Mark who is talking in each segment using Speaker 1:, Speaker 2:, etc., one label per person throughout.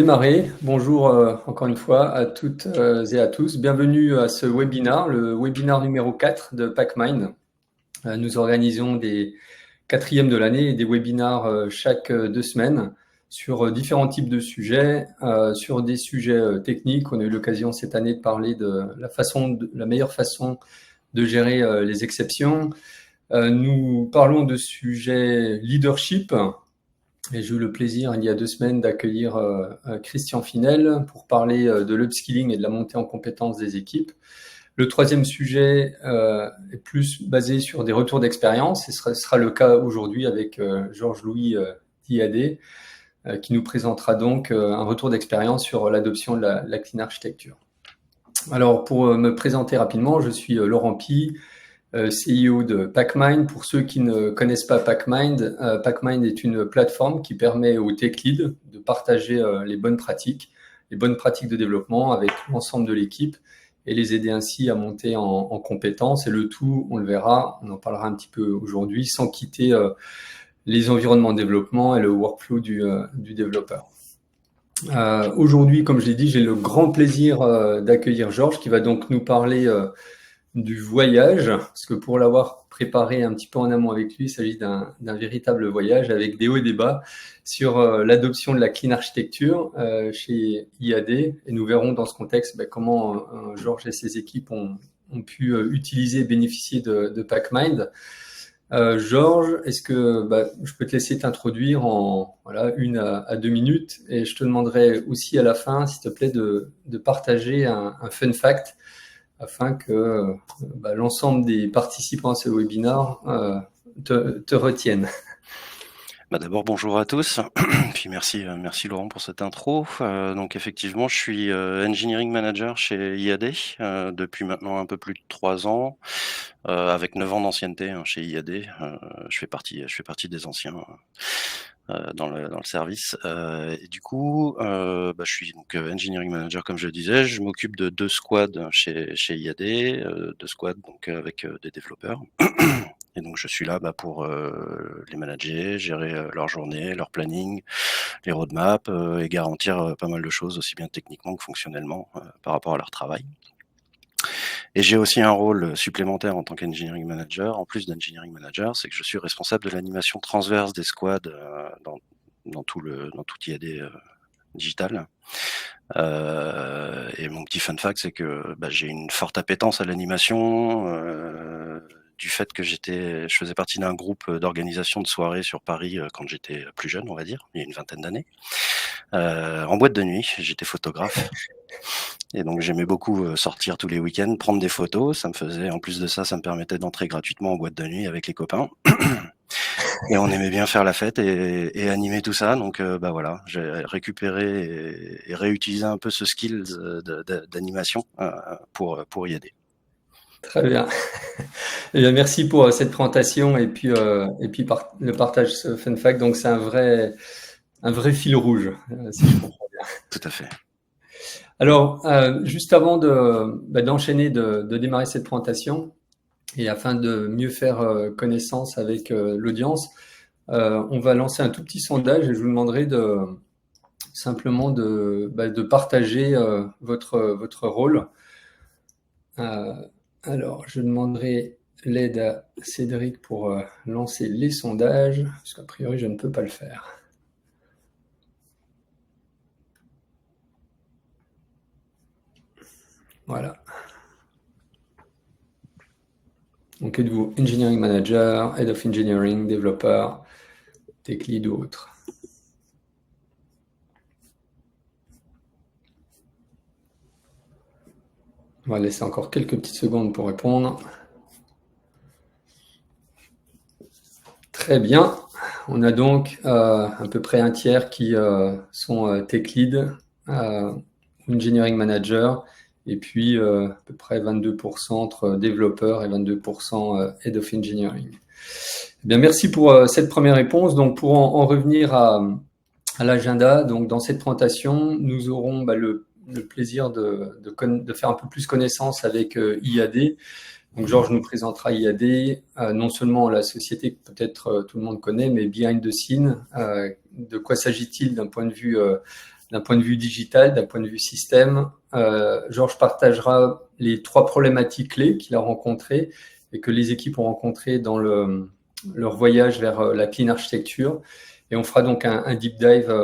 Speaker 1: Démarrer. Bonjour encore une fois à toutes et à tous. Bienvenue à ce webinaire, le webinaire numéro 4 de PacMind. Nous organisons des quatrièmes de l'année et des webinaires chaque 2 semaines sur différents types de sujets, sur des sujets techniques. On a eu l'occasion cette année de parler de la meilleure façon de gérer les exceptions. Nous parlons de sujets leadership. Et j'ai eu le plaisir, il y a 2 semaines, d'accueillir Christian Finel pour parler de l'upskilling et de la montée en compétences des équipes. Le troisième sujet est plus basé sur des retours d'expérience, et ce sera le cas aujourd'hui avec Georges-Louis Diadé, qui nous présentera donc un retour d'expérience sur l'adoption de la Clean Architecture. Alors, pour me présenter rapidement, je suis Laurent Py, CEO de PacMind. Pour ceux qui ne connaissent pas PacMind, PacMind est une plateforme qui permet aux tech leads de partager les bonnes pratiques de développement avec l'ensemble de l'équipe et les aider ainsi à monter en compétences. Et le tout, on le verra, on en parlera un petit peu aujourd'hui, sans quitter les environnements de développement et le workflow du développeur. Aujourd'hui, comme je l'ai dit, j'ai le grand plaisir d'accueillir Georges qui va donc nous parler du voyage, parce que pour l'avoir préparé un petit peu en amont avec lui, il s'agit d'un véritable voyage avec des hauts et des bas sur l'adoption de la Clean Architecture chez IAD, et nous verrons dans ce contexte comment Georges et ses équipes ont pu utiliser et bénéficier de PacMind. Georges, est-ce que je peux te laisser t'introduire en 1 à 2 minutes, et je te demanderai aussi à la fin, s'il te plaît, de partager un fun fact afin que l'ensemble des participants à ce webinaire te retiennent.
Speaker 2: D'abord, bonjour à tous, puis merci Laurent pour cette intro. Donc effectivement, je suis Engineering Manager chez IAD depuis maintenant un peu plus de 3 ans, avec 9 ans d'ancienneté chez IAD. Je fais partie des anciens dans le service. Et du coup, je suis donc Engineering Manager, comme je le disais. Je m'occupe de 2 squads chez IAD, 2 squads donc avec des développeurs. Et donc je suis là pour les manager, gérer leur journée, leur planning, les roadmaps et garantir pas mal de choses, aussi bien techniquement que fonctionnellement, par rapport à leur travail. Et j'ai aussi un rôle supplémentaire en tant qu'engineering manager. En plus d'engineering manager, c'est que je suis responsable de l'animation transverse des squads dans tout IAD digital. Et mon petit fun fact, c'est que j'ai une forte appétence à l'animation, du fait que je faisais partie d'un groupe d'organisation de soirées sur Paris quand j'étais plus jeune, on va dire, il y a une vingtaine d'années. En boîte de nuit, j'étais photographe. Et donc j'aimais beaucoup sortir tous les week-ends, prendre des photos. En plus de ça, ça me permettait d'entrer gratuitement en boîte de nuit avec les copains. Et on aimait bien faire la fête et animer tout ça. Donc voilà, j'ai récupéré et réutilisé un peu ce skill d'animation pour y aider.
Speaker 1: Très bien. Eh bien, merci pour cette présentation et puis le partage ce fun fact. Donc c'est un vrai fil rouge, si je comprends bien.
Speaker 2: Tout à fait.
Speaker 1: Alors, juste avant d'enchaîner, de démarrer cette présentation, et afin de mieux faire connaissance avec l'audience, on va lancer un tout petit sondage et je vous demanderai simplement de partager votre rôle. Alors, je demanderai l'aide à Cédric pour lancer les sondages, parce qu'a priori, je ne peux pas le faire. Voilà. Donc, êtes-vous Engineering Manager, Head of Engineering, développeur, Tech Lead ou autre? On va laisser encore quelques petites secondes pour répondre. Très bien. On a donc à peu près un tiers qui sont Tech Lead, Engineering Manager, et puis à peu près 22% entre développeurs et 22% Head of Engineering. Eh bien, merci pour cette première réponse. Donc, pour en revenir à l'agenda, donc dans cette présentation, nous aurons le plaisir de faire un peu plus connaissance avec IAD. Donc, Georges nous présentera IAD, non seulement la société que peut-être tout le monde connaît, mais behind the scene. De quoi s'agit-il d'un point de vue d'un point de vue digital, d'un point de vue système. Georges partagera les 3 problématiques clés qu'il a rencontrées et que les équipes ont rencontrées dans leur voyage vers la clean architecture. Et on fera donc un deep dive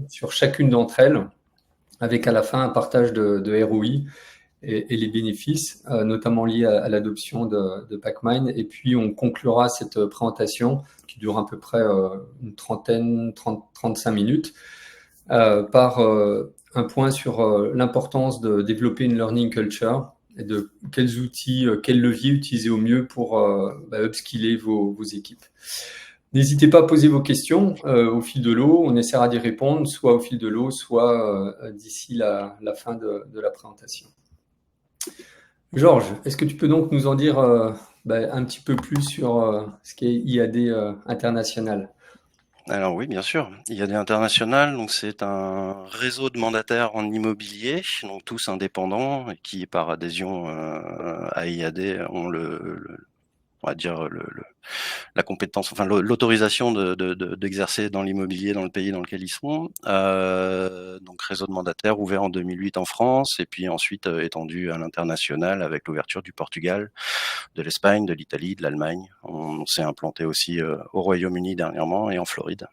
Speaker 1: sur chacune d'entre elles, avec à la fin un partage de ROI et les bénéfices, notamment liés à l'adoption de Pacmind. Et puis, on conclura cette présentation, qui dure à peu près une 35 minutes, par un point sur l'importance de développer une learning culture et de quels outils, quels leviers utiliser au mieux pour upskiller vos équipes. N'hésitez pas à poser vos questions au fil de l'eau. On essaiera d'y répondre, soit au fil de l'eau, soit d'ici la fin de la présentation. Georges, est-ce que tu peux donc nous en dire un petit peu plus sur ce qu'est IAD International?
Speaker 2: Alors oui, bien sûr. IAD International, donc c'est un réseau de mandataires en immobilier, donc tous indépendants, et qui par adhésion à IAD ont on va dire la compétence, enfin l'autorisation d'exercer dans l'immobilier dans le pays dans lequel ils sont. Donc réseau de mandataires ouvert en 2008 en France et puis ensuite étendu à l'international avec l'ouverture du Portugal, de l'Espagne, de l'Italie, de l'Allemagne. On s'est implanté aussi au Royaume-Uni dernièrement et en Floride.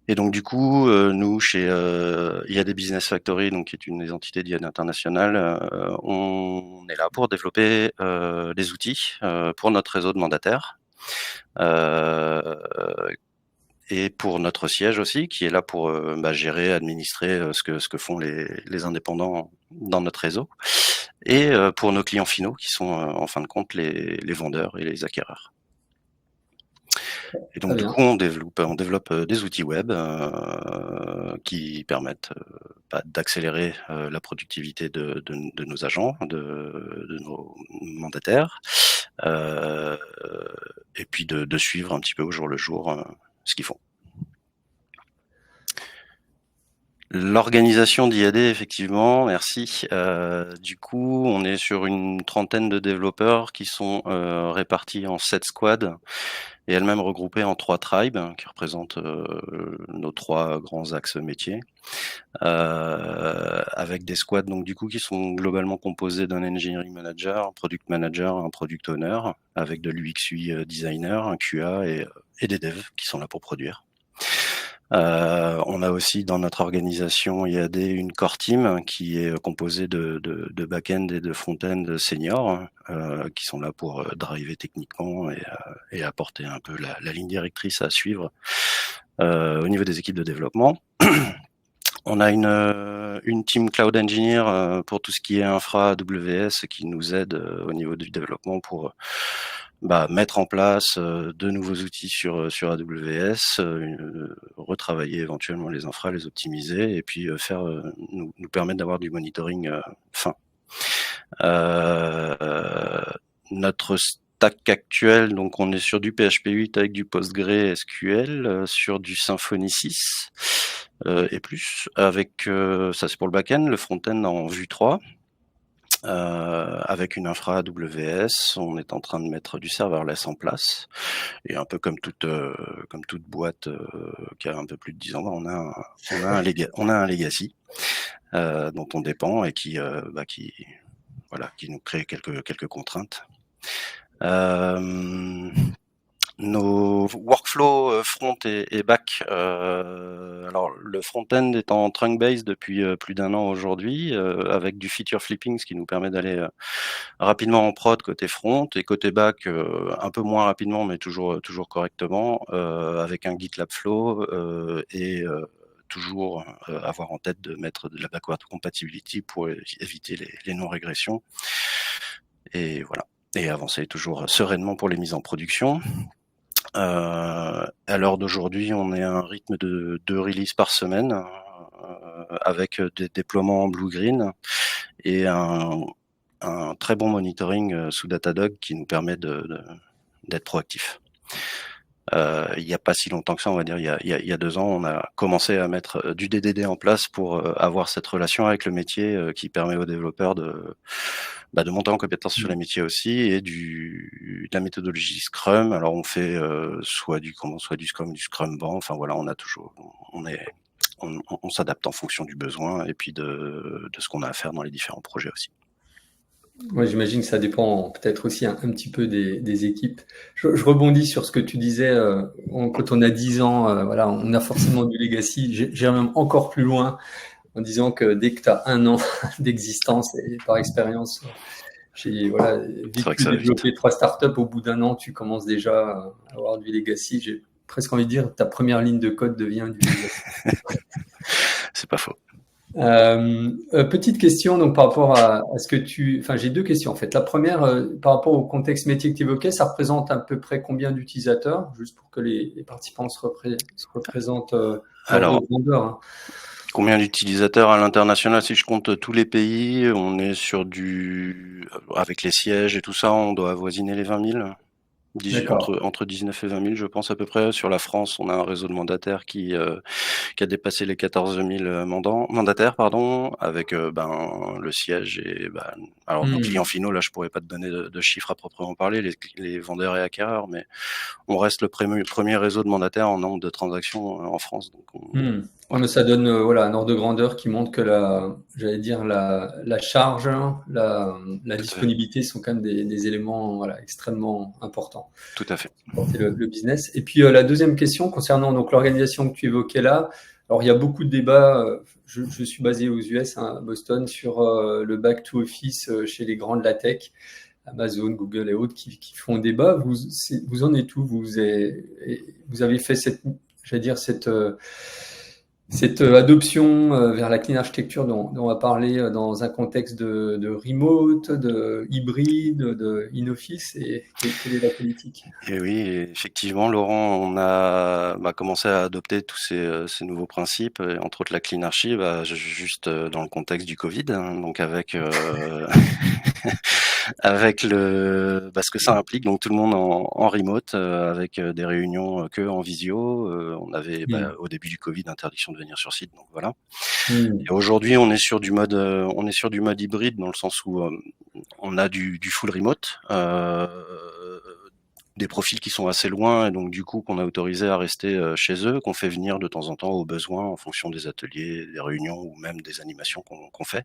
Speaker 2: Et donc du coup, nous chez IAD Business Factory, donc qui est une des entités d'IAD International, on est là pour développer des outils pour notre réseau de mandataires. Et pour notre siège aussi, qui est là pour gérer, administrer ce que font les indépendants dans notre réseau, et pour nos clients finaux, qui sont en fin de compte les vendeurs et les acquéreurs. Et donc du coup, on développe des outils web qui permettent d'accélérer la productivité de nos agents, de nos mandataires, et puis de suivre un petit peu au jour le jour ce qu'ils font. L'organisation d'IAD, effectivement, merci. Du coup, on est sur une trentaine de développeurs qui sont répartis en 7 squads et elles-mêmes regroupées en 3 tribes qui représentent nos 3 grands axes métiers, avec des squads donc du coup qui sont globalement composés d'un engineering manager, un product manager, un product owner, avec de l'UX UI designer, un QA et des devs qui sont là pour produire. On a aussi dans notre organisation IAD une core team qui est composée de back-end et de front-end seniors qui sont là pour driver techniquement et apporter un peu la ligne directrice à suivre au niveau des équipes de développement. On a une team cloud engineer pour tout ce qui est infra AWS qui nous aide au niveau du développement pour mettre en place de nouveaux outils sur AWS, retravailler éventuellement les infras, les optimiser et puis nous permettre d'avoir du monitoring fin. Notre stack actuel, donc on est sur du PHP 8 avec du PostgreSQL, sur du Symfony 6 et plus, avec ça c'est pour le back-end, le front-end en Vue 3. Avec une infra AWS, on est en train de mettre du serverless en place. Et un peu comme toute boîte qui a un peu plus de 10 ans, on a un legacy dont on dépend et qui nous crée quelques contraintes. Nos workflows front et back, alors le front-end est en trunk-based depuis plus d'1 an aujourd'hui, avec du feature flipping, ce qui nous permet d'aller rapidement en prod côté front, et côté back un peu moins rapidement, mais toujours correctement, avec un GitLab Flow et toujours avoir en tête de mettre de la backward compatibility pour éviter les non-régressions. Et voilà. Et avancer toujours sereinement pour les mises en production. À l'heure d'aujourd'hui, on est à un rythme de 2 releases par semaine, avec des déploiements en blue-green et un très bon monitoring sous Datadog qui nous permet d'être proactif. Il n'y a pas si longtemps que ça, on va dire il y a 2 ans, on a commencé à mettre du DDD en place pour avoir cette relation avec le métier qui permet aux développeurs de monter en compétence sur les métiers aussi, et de la méthodologie Scrum. Alors on fait soit du Scrum, du Scrum Ban. Enfin voilà, on est on s'adapte en fonction du besoin et puis de ce qu'on a à faire dans les différents projets aussi.
Speaker 1: Ouais, j'imagine que ça dépend peut-être aussi un petit peu des équipes. Je rebondis sur ce que tu disais, quand on a 10 ans, voilà, on a forcément du legacy. J'irai même encore plus loin en disant que dès que tu as 1 an d'existence et par expérience, j'ai
Speaker 2: C'est vrai que
Speaker 1: vécu,
Speaker 2: ça va vite.
Speaker 1: développé 3 startups. Au bout d'1 an, tu commences déjà à avoir du legacy. J'ai presque envie de dire ta première ligne de code devient du legacy.
Speaker 2: C'est pas faux.
Speaker 1: Petite question donc par rapport à ce que enfin j'ai deux questions en fait. La première, par rapport au contexte métier que tu évoquais, ça représente à peu près combien d'utilisateurs, juste pour que les participants se représentent l'ordre de
Speaker 2: Alors,
Speaker 1: grandeur, hein.
Speaker 2: combien d'utilisateurs à l'international? Si je compte tous les pays, on est avec les sièges et tout ça, on doit avoisiner les 20 000.
Speaker 1: D'accord.
Speaker 2: Entre 19 et 20 000, je pense à peu près. Sur la France, on a un réseau de mandataires qui a dépassé les 14 000 mandataires, pardon, avec le siège et alors nos clients
Speaker 1: Hmm.
Speaker 2: finaux. Là, je pourrais pas te donner de chiffres à proprement parler, les vendeurs et acquéreurs, mais on reste le premier réseau de mandataires en nombre de transactions en France. Donc,
Speaker 1: Hmm. Non,
Speaker 2: voilà.
Speaker 1: mais ça donne un ordre de grandeur qui montre que j'allais dire la charge, hein, la
Speaker 2: Tout à fait.
Speaker 1: disponibilité sont quand même des éléments extrêmement importants.
Speaker 2: Tout à fait.
Speaker 1: Porter le business. Et puis la deuxième question concernant donc l'organisation que tu évoquais là. Alors il y a beaucoup de débats. Je suis basé aux US, hein, à Boston, sur le back to office chez les grands de la tech, Amazon, Google et autres qui font débat. Vous en êtes où? Vous avez fait j'allais dire cette adoption vers la clean architecture dont on va parler dans un contexte de remote, de hybride, de in-office, et quelle est la politique?
Speaker 2: Et oui, effectivement, Laurent, on a commencé à adopter tous ces nouveaux principes, et entre autres la Clean Archi, juste dans le contexte du Covid, hein, donc avec avec ce que ça implique, donc tout le monde en remote, avec des réunions que en visio. On avait
Speaker 1: Hmm.
Speaker 2: au début du Covid interdiction de venir sur site, donc voilà.
Speaker 1: Hmm.
Speaker 2: Et aujourd'hui, on est sur du mode hybride dans le sens où on a du full remote. Des profils qui sont assez loin et donc du coup qu'on a autorisé à rester chez eux, qu'on fait venir de temps en temps au besoin en fonction des ateliers, des réunions ou même des animations qu'on fait.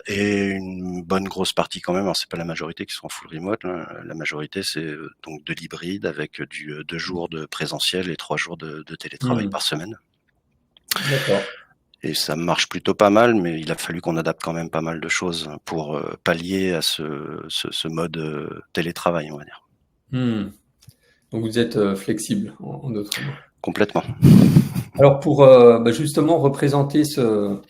Speaker 2: Et une bonne grosse partie quand même, alors c'est pas la majorité qui sont en full remote, hein. La majorité c'est donc de l'hybride avec du 2 jours de présentiel et 3 jours de télétravail
Speaker 1: Hmm.
Speaker 2: par semaine.
Speaker 1: D'accord.
Speaker 2: Et ça marche plutôt pas mal, mais il a fallu qu'on adapte quand même pas mal de choses pour pallier à ce mode télétravail, on va dire.
Speaker 1: Hmm. Donc vous êtes flexible, en d'autres mots.
Speaker 2: Complètement.
Speaker 1: Alors pour justement représenter ce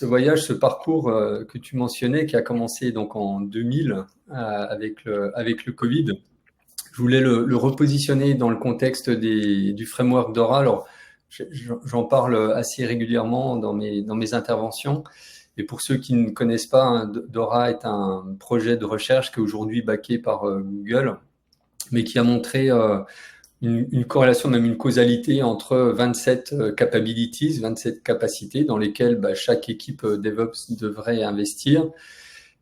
Speaker 1: voyage, ce parcours que tu mentionnais, qui a commencé donc en 2000 avec le Covid, je voulais le repositionner dans le contexte du framework Dora. Alors j'en parle assez régulièrement dans mes interventions. Et pour ceux qui ne connaissent pas, hein, Dora est un projet de recherche qui est aujourd'hui backé par Google, mais qui a montré une corrélation, même une causalité entre 27 capabilities, 27 capacités dans lesquelles chaque équipe DevOps devrait investir,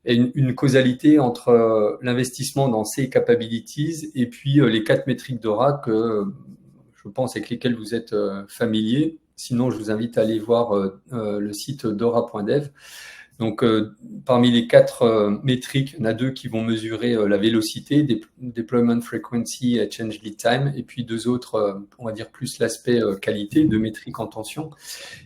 Speaker 1: et une causalité entre l'investissement dans ces capabilities et puis les 4 métriques Dora que je pense avec lesquelles vous êtes familier. Sinon, je vous invite à aller voir le site dora.dev. Donc, parmi les 4 métriques, il y en a 2 qui vont mesurer la vélocité, deployment frequency et change lead time, et puis 2 autres, on va dire plus l'aspect qualité, 2 métriques en tension.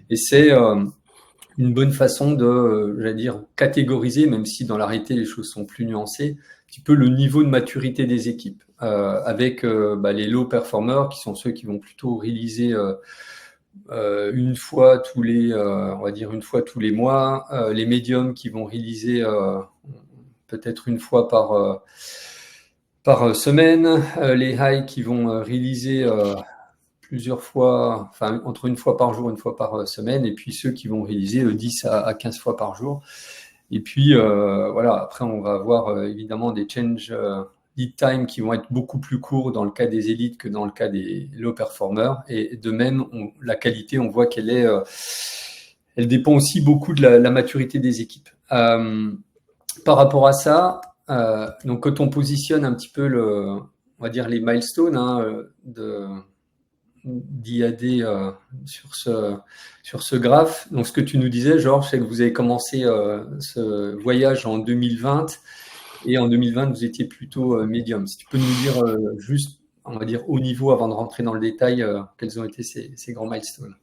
Speaker 1: Et c'est une bonne façon de, j'allais dire, catégoriser, même si dans la réalité les choses sont plus nuancées, un petit peu le niveau de maturité des équipes, avec les low performers qui sont ceux qui vont plutôt réaliser une fois on va dire une fois tous les mois, les médiums qui vont réaliser peut-être une fois par semaine, les high qui vont réaliser plusieurs fois, enfin entre une fois par jour, une fois par semaine, et puis ceux qui vont réaliser 10 à 15 fois par jour. Et puis voilà, après on va avoir évidemment des change lead time qui vont être beaucoup plus courts dans le cas des élites que dans le cas des low performers. Et de même, la qualité, on voit elle dépend aussi beaucoup de la maturité des équipes. Par rapport à ça, donc quand on positionne un petit peu on va dire les milestones, hein, d'IAD sur ce graphe. Donc, ce que tu nous disais, Georges, c'est que vous avez commencé ce voyage en 2020 et en 2020, vous étiez plutôt médium. Si tu peux nous dire juste, on va dire, au niveau, avant de rentrer dans le détail, quels ont été ces grands milestones?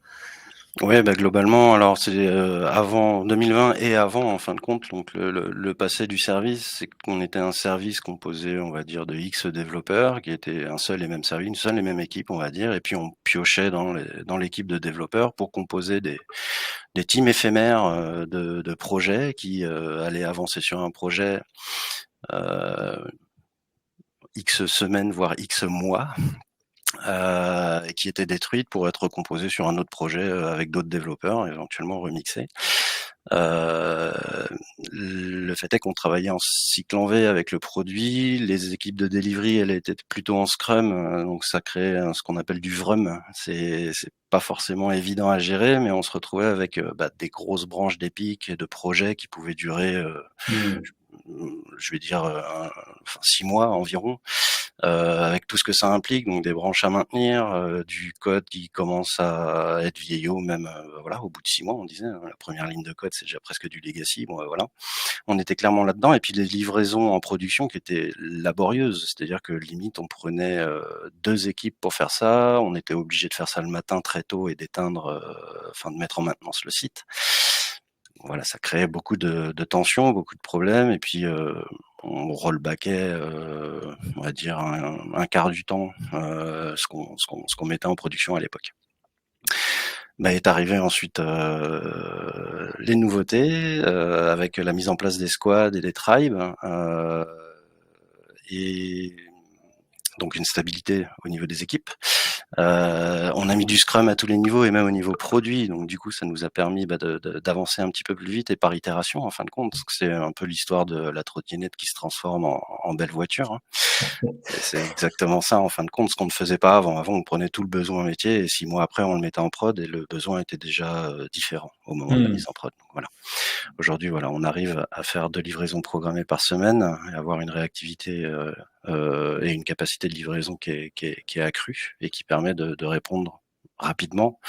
Speaker 2: Ouais, bah, globalement, alors c'est avant 2020 et avant, en fin de compte, donc le passé du service, c'est qu'on était un service composé, on va dire, de X développeurs, qui était un seul et même service, une seule et même équipe, on va dire, et puis on piochait dans l'équipe de développeurs pour composer des teams éphémères de projets qui allaient avancer sur un projet X semaines, voire X mois. Qui était détruite pour être composée sur un autre projet avec d'autres développeurs, éventuellement remixée. Le fait est qu'on travaillait en cycle en V avec le produit, les équipes de delivery, elles étaient plutôt en Scrum, donc ça créait ce qu'on appelle du Vrum. C'est pas forcément évident à gérer, mais on se retrouvait avec des grosses branches d'épiques et de projets qui pouvaient durer, je vais dire, 6 mois environ. Avec tout ce que ça implique, donc des branches à maintenir, du code qui commence à être vieillot, même voilà, au bout de 6 mois, on disait, hein, la première ligne de code, c'est déjà presque du legacy. Bon, voilà, on était clairement là-dedans. Et puis les livraisons en production qui étaient laborieuses, c'est-à-dire que limite, on prenait 2 équipes pour faire ça, on était obligé de faire ça le matin très tôt et d'éteindre, enfin de mettre en maintenance le site. Voilà, ça créait beaucoup de tensions, beaucoup de problèmes, et puis on rollbackait, on va dire un quart du temps ce qu'on mettait en production à l'époque. Est arrivé ensuite les nouveautés avec la mise en place des squads et des tribes et donc une stabilité au niveau des équipes. On a mis du Scrum à tous les niveaux et même au niveau produit, donc du coup ça nous a permis d'avancer un petit peu plus vite et par itération en fin de compte, parce que c'est un peu l'histoire de la trottinette qui se transforme en belle voiture, hein. Et c'est exactement ça en fin de compte, ce qu'on ne faisait pas avant. Avant on prenait tout le besoin métier et 6 mois après on le mettait en prod et le besoin était déjà différent au moment de la mise en prod. Donc, voilà. Aujourd'hui, voilà, on arrive à faire 2 livraisons programmées par semaine et avoir une réactivité et une capacité de livraison qui est accrue et qui permet de répondre rapidement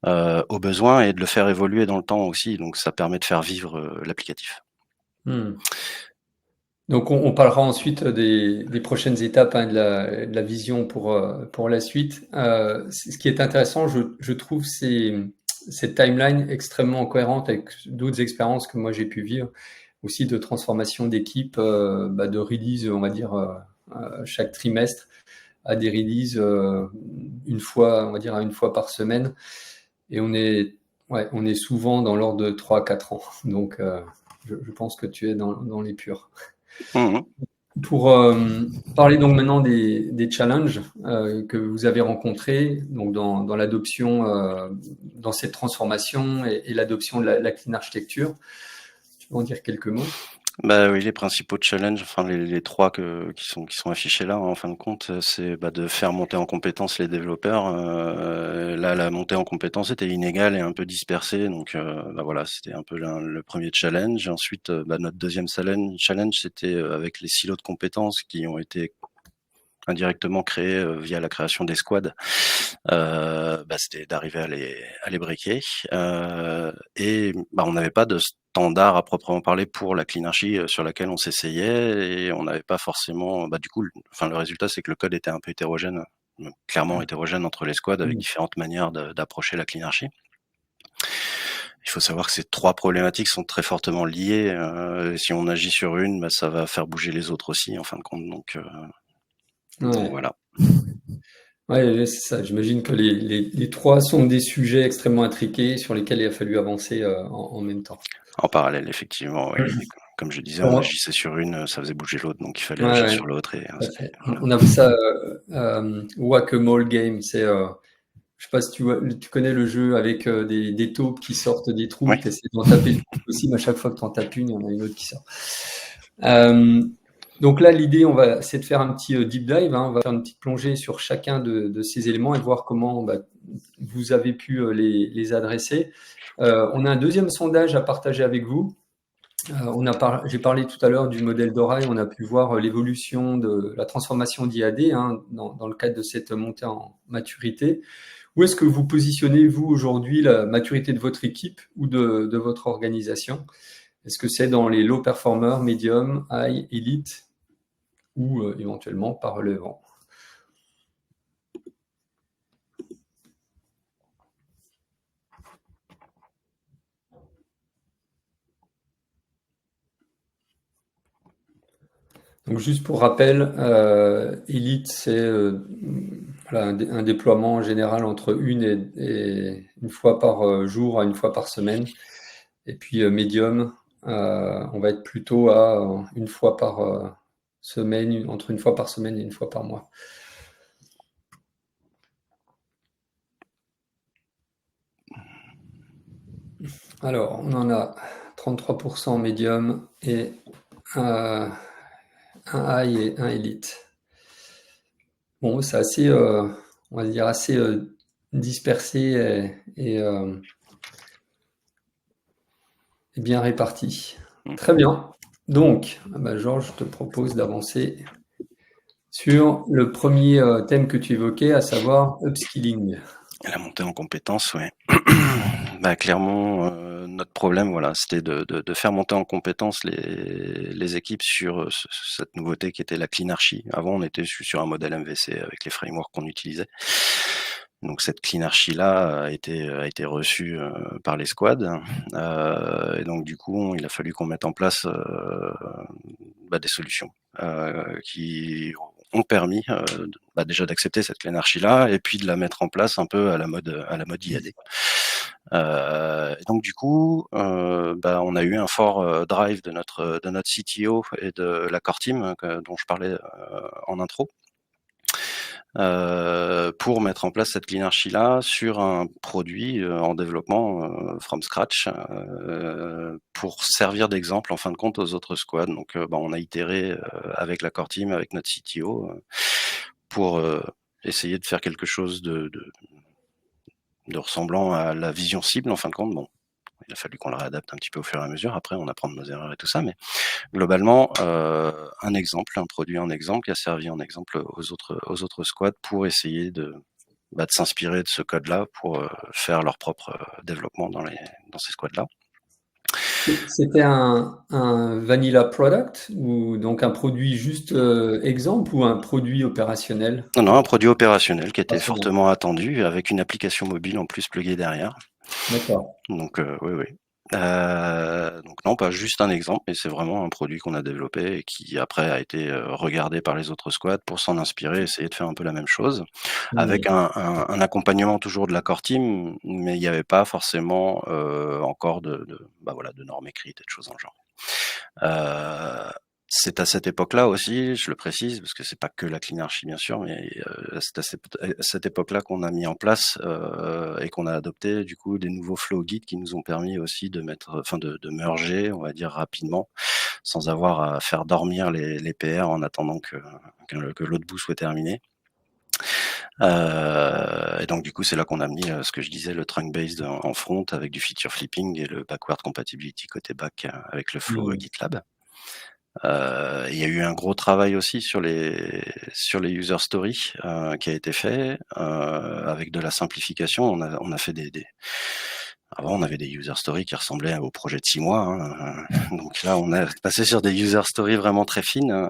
Speaker 2: aux besoins et de le faire évoluer dans le temps aussi. Donc ça permet de faire vivre l'applicatif.
Speaker 1: Donc on parlera ensuite des prochaines étapes, hein, de la vision pour la suite. Ce qui est intéressant, je trouve, c'est cette timeline extrêmement cohérente avec d'autres expériences que moi j'ai pu vivre, aussi de transformation d'équipe, de release, on va dire, chaque trimestre, à des releases une fois, on va dire, à une fois par semaine. Et on est souvent dans l'ordre de 3-4 ans. Donc je pense que tu es dans les purs. Pour parler donc maintenant des challenges que vous avez rencontrés donc dans l'adoption, dans cette transformation et l'adoption de la clean architecture. Tu peux en dire quelques mots?
Speaker 2: Oui, les principaux challenges, enfin les 3 qui sont affichés là, en fin de compte, c'est de faire monter en compétence les développeurs. Là, la montée en compétence était inégale et un peu dispersée, donc voilà, c'était un peu le premier challenge. Ensuite, notre deuxième challenge, c'était avec les silos de compétences qui ont été indirectement créés via la création des squads. C'était d'arriver à les breaker. Et on n'avait pas de standard à proprement parler pour la cleanarchie sur laquelle on s'essayait et on n'avait pas forcément. Du coup, le résultat, c'est que le code était un peu hétérogène, clairement hétérogène entre les squads avec différentes manières d'approcher la cleanarchie. Il faut savoir que ces 3 problématiques sont très fortement liées. Si on agit sur une, ça va faire bouger les autres aussi, en fin de compte. Donc voilà.
Speaker 1: Ouais, c'est ça. J'imagine que les 3 sont des sujets extrêmement intriqués sur lesquels il a fallu avancer en même temps.
Speaker 2: En parallèle, effectivement, oui. Comme je disais, on agissait sur une, ça faisait bouger l'autre, donc il fallait agir sur l'autre.
Speaker 1: Voilà. On appelle ça whack-a-mole game. C'est, je sais pas si tu connais le jeu avec des taupes qui sortent des trous.
Speaker 2: Oui.
Speaker 1: Tu essaies d'en taper le trou possible. À chaque fois que tu en tapes une, il y en a une autre qui sort. Donc là, l'idée, c'est de faire un petit deep dive, hein. On va faire une petite plongée sur chacun de ces éléments et voir comment vous avez pu les adresser. On a un deuxième sondage à partager avec vous. J'ai parlé tout à l'heure du modèle d'Oraille, on a pu voir l'évolution de la transformation d'IAD dans le cadre de cette montée en maturité. Où est-ce que vous positionnez, vous, aujourd'hui, la maturité de votre équipe ou de votre organisation? Est-ce que c'est dans les low performers, medium, high, elite ou éventuellement pas relevant? Donc juste pour rappel, Elite, c'est voilà, un déploiement général entre et une fois par jour à une fois par semaine. Et puis Medium, on va être plutôt à une fois par semaine, entre une fois par semaine et une fois par mois. Alors, on en a 33% Medium et un high et un Elite. Bon, c'est assez, on va dire, assez dispersé et bien réparti. Très bien. Donc, Georges, je te propose d'avancer sur le premier thème que tu évoquais, à savoir upskilling.
Speaker 2: La montée en compétences, ouais. Clairement, notre problème, voilà, c'était de faire monter en compétences les équipes sur cette nouveauté qui était la Cleanarchy. Avant, on était sur un modèle MVC avec les frameworks qu'on utilisait. Donc cette Cleanarchy-là a été reçue par les squads. Et donc du coup, il a fallu qu'on mette en place des solutions qui ont permis déjà d'accepter cette Cleanarchy-là et puis de la mettre en place un peu à la mode IAD. Et donc du coup, on a eu un fort drive de notre CTO et de la core team dont je parlais en intro. Pour mettre en place cette Cleanarchy-là sur un produit en développement from scratch pour servir d'exemple en fin de compte aux autres squads. Donc on a itéré avec la core team, avec notre CTO pour essayer de faire quelque chose de ressemblant à la vision cible en fin de compte. Bon, il a fallu qu'on le réadapte un petit peu au fur et à mesure, après on apprend de nos erreurs et tout ça, mais globalement, un produit en exemple qui a servi en exemple aux autres squads pour essayer de s'inspirer de ce code-là pour faire leur propre développement dans ces squads-là.
Speaker 1: C'était un vanilla product ou donc un produit juste exemple ou un produit opérationnel?
Speaker 2: Non, un produit opérationnel qui était fortement attendu avec une application mobile en plus pluguée derrière.
Speaker 1: D'accord.
Speaker 2: Donc oui. Donc non, pas juste un exemple, mais c'est vraiment un produit qu'on a développé et qui après a été regardé par les autres squads pour s'en inspirer, essayer de faire un peu la même chose, avec un accompagnement toujours de la core team, mais il n'y avait pas forcément encore de normes écrites et de choses dans le genre. C'est à cette époque-là aussi, je le précise, parce que c'est pas que la Cleanarchy bien sûr, mais c'est à cette époque-là qu'on a mis en place et qu'on a adopté du coup des nouveaux flow guides qui nous ont permis aussi de merger, on va dire rapidement, sans avoir à faire dormir les PR en attendant que l'autre bout soit terminé. Et donc du coup c'est là qu'on a mis ce que je disais, le trunk based en front avec du feature flipping et le backward compatibility côté back avec le flow GitLab. Il y a eu un gros travail aussi sur les user stories qui a été fait avec de la simplification. On a fait avant on avait des user stories qui ressemblaient au projet de 6 mois. Donc là on a passé sur des user stories vraiment très fines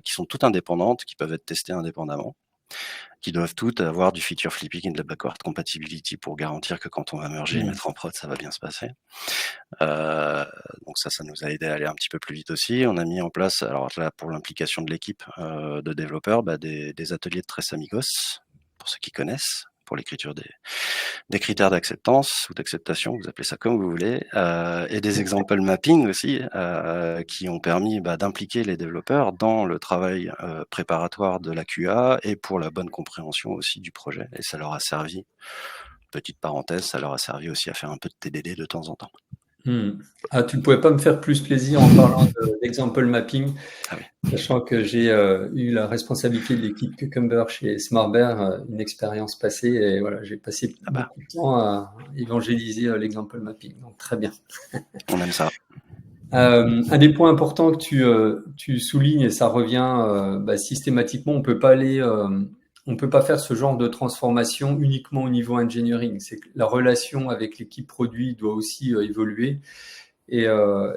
Speaker 2: qui sont toutes indépendantes, qui peuvent être testées indépendamment, qui doivent toutes avoir du feature flipping et de la backward compatibility pour garantir que quand on va merger et mettre en prod, ça va bien se passer. Donc ça nous a aidé à aller un petit peu plus vite aussi. On a mis en place, alors là pour l'implication de l'équipe de développeurs, des ateliers de Tres Amigos, pour ceux qui connaissent, pour l'écriture des critères d'acceptance ou d'acceptation, vous appelez ça comme vous voulez, et des example mapping aussi, qui ont permis d'impliquer les développeurs dans le travail préparatoire de la QA et pour la bonne compréhension aussi du projet. Et ça leur a servi, petite parenthèse, ça leur a servi aussi à faire un peu de TDD de temps en temps.
Speaker 1: Ah, tu ne pouvais pas me faire plus plaisir en parlant d'example mapping, sachant que j'ai eu la responsabilité de l'équipe Cucumber chez SmartBear, une expérience passée, et voilà, j'ai passé beaucoup de temps à évangéliser l'example mapping. Donc très bien.
Speaker 2: On aime ça.
Speaker 1: Un des points importants que tu soulignes, et ça revient systématiquement, on peut pas faire ce genre de transformation uniquement au niveau engineering. C'est que la relation avec l'équipe produit doit aussi évoluer. Et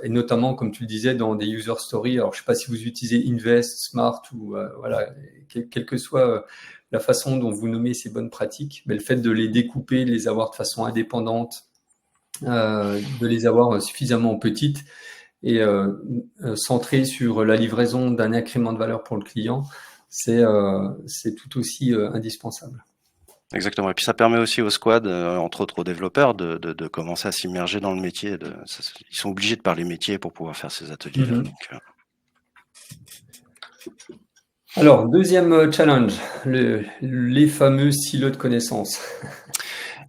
Speaker 1: notamment, comme tu le disais, dans des user stories. Alors, je sais pas si vous utilisez Invest, Smart ou voilà, quelle que soit la façon dont vous nommez ces bonnes pratiques, mais le fait de les découper, de les avoir de façon indépendante, de les avoir suffisamment petites et centrées sur la livraison d'un incrément de valeur pour le client, c'est tout aussi indispensable.
Speaker 2: Exactement. Et puis ça permet aussi aux squads, entre autres aux développeurs, de commencer à s'immerger dans le métier. Ils sont obligés de parler métier pour pouvoir faire ces ateliers-là.
Speaker 1: Mhm.
Speaker 2: Donc,
Speaker 1: Alors, deuxième challenge, les fameux silos de connaissances.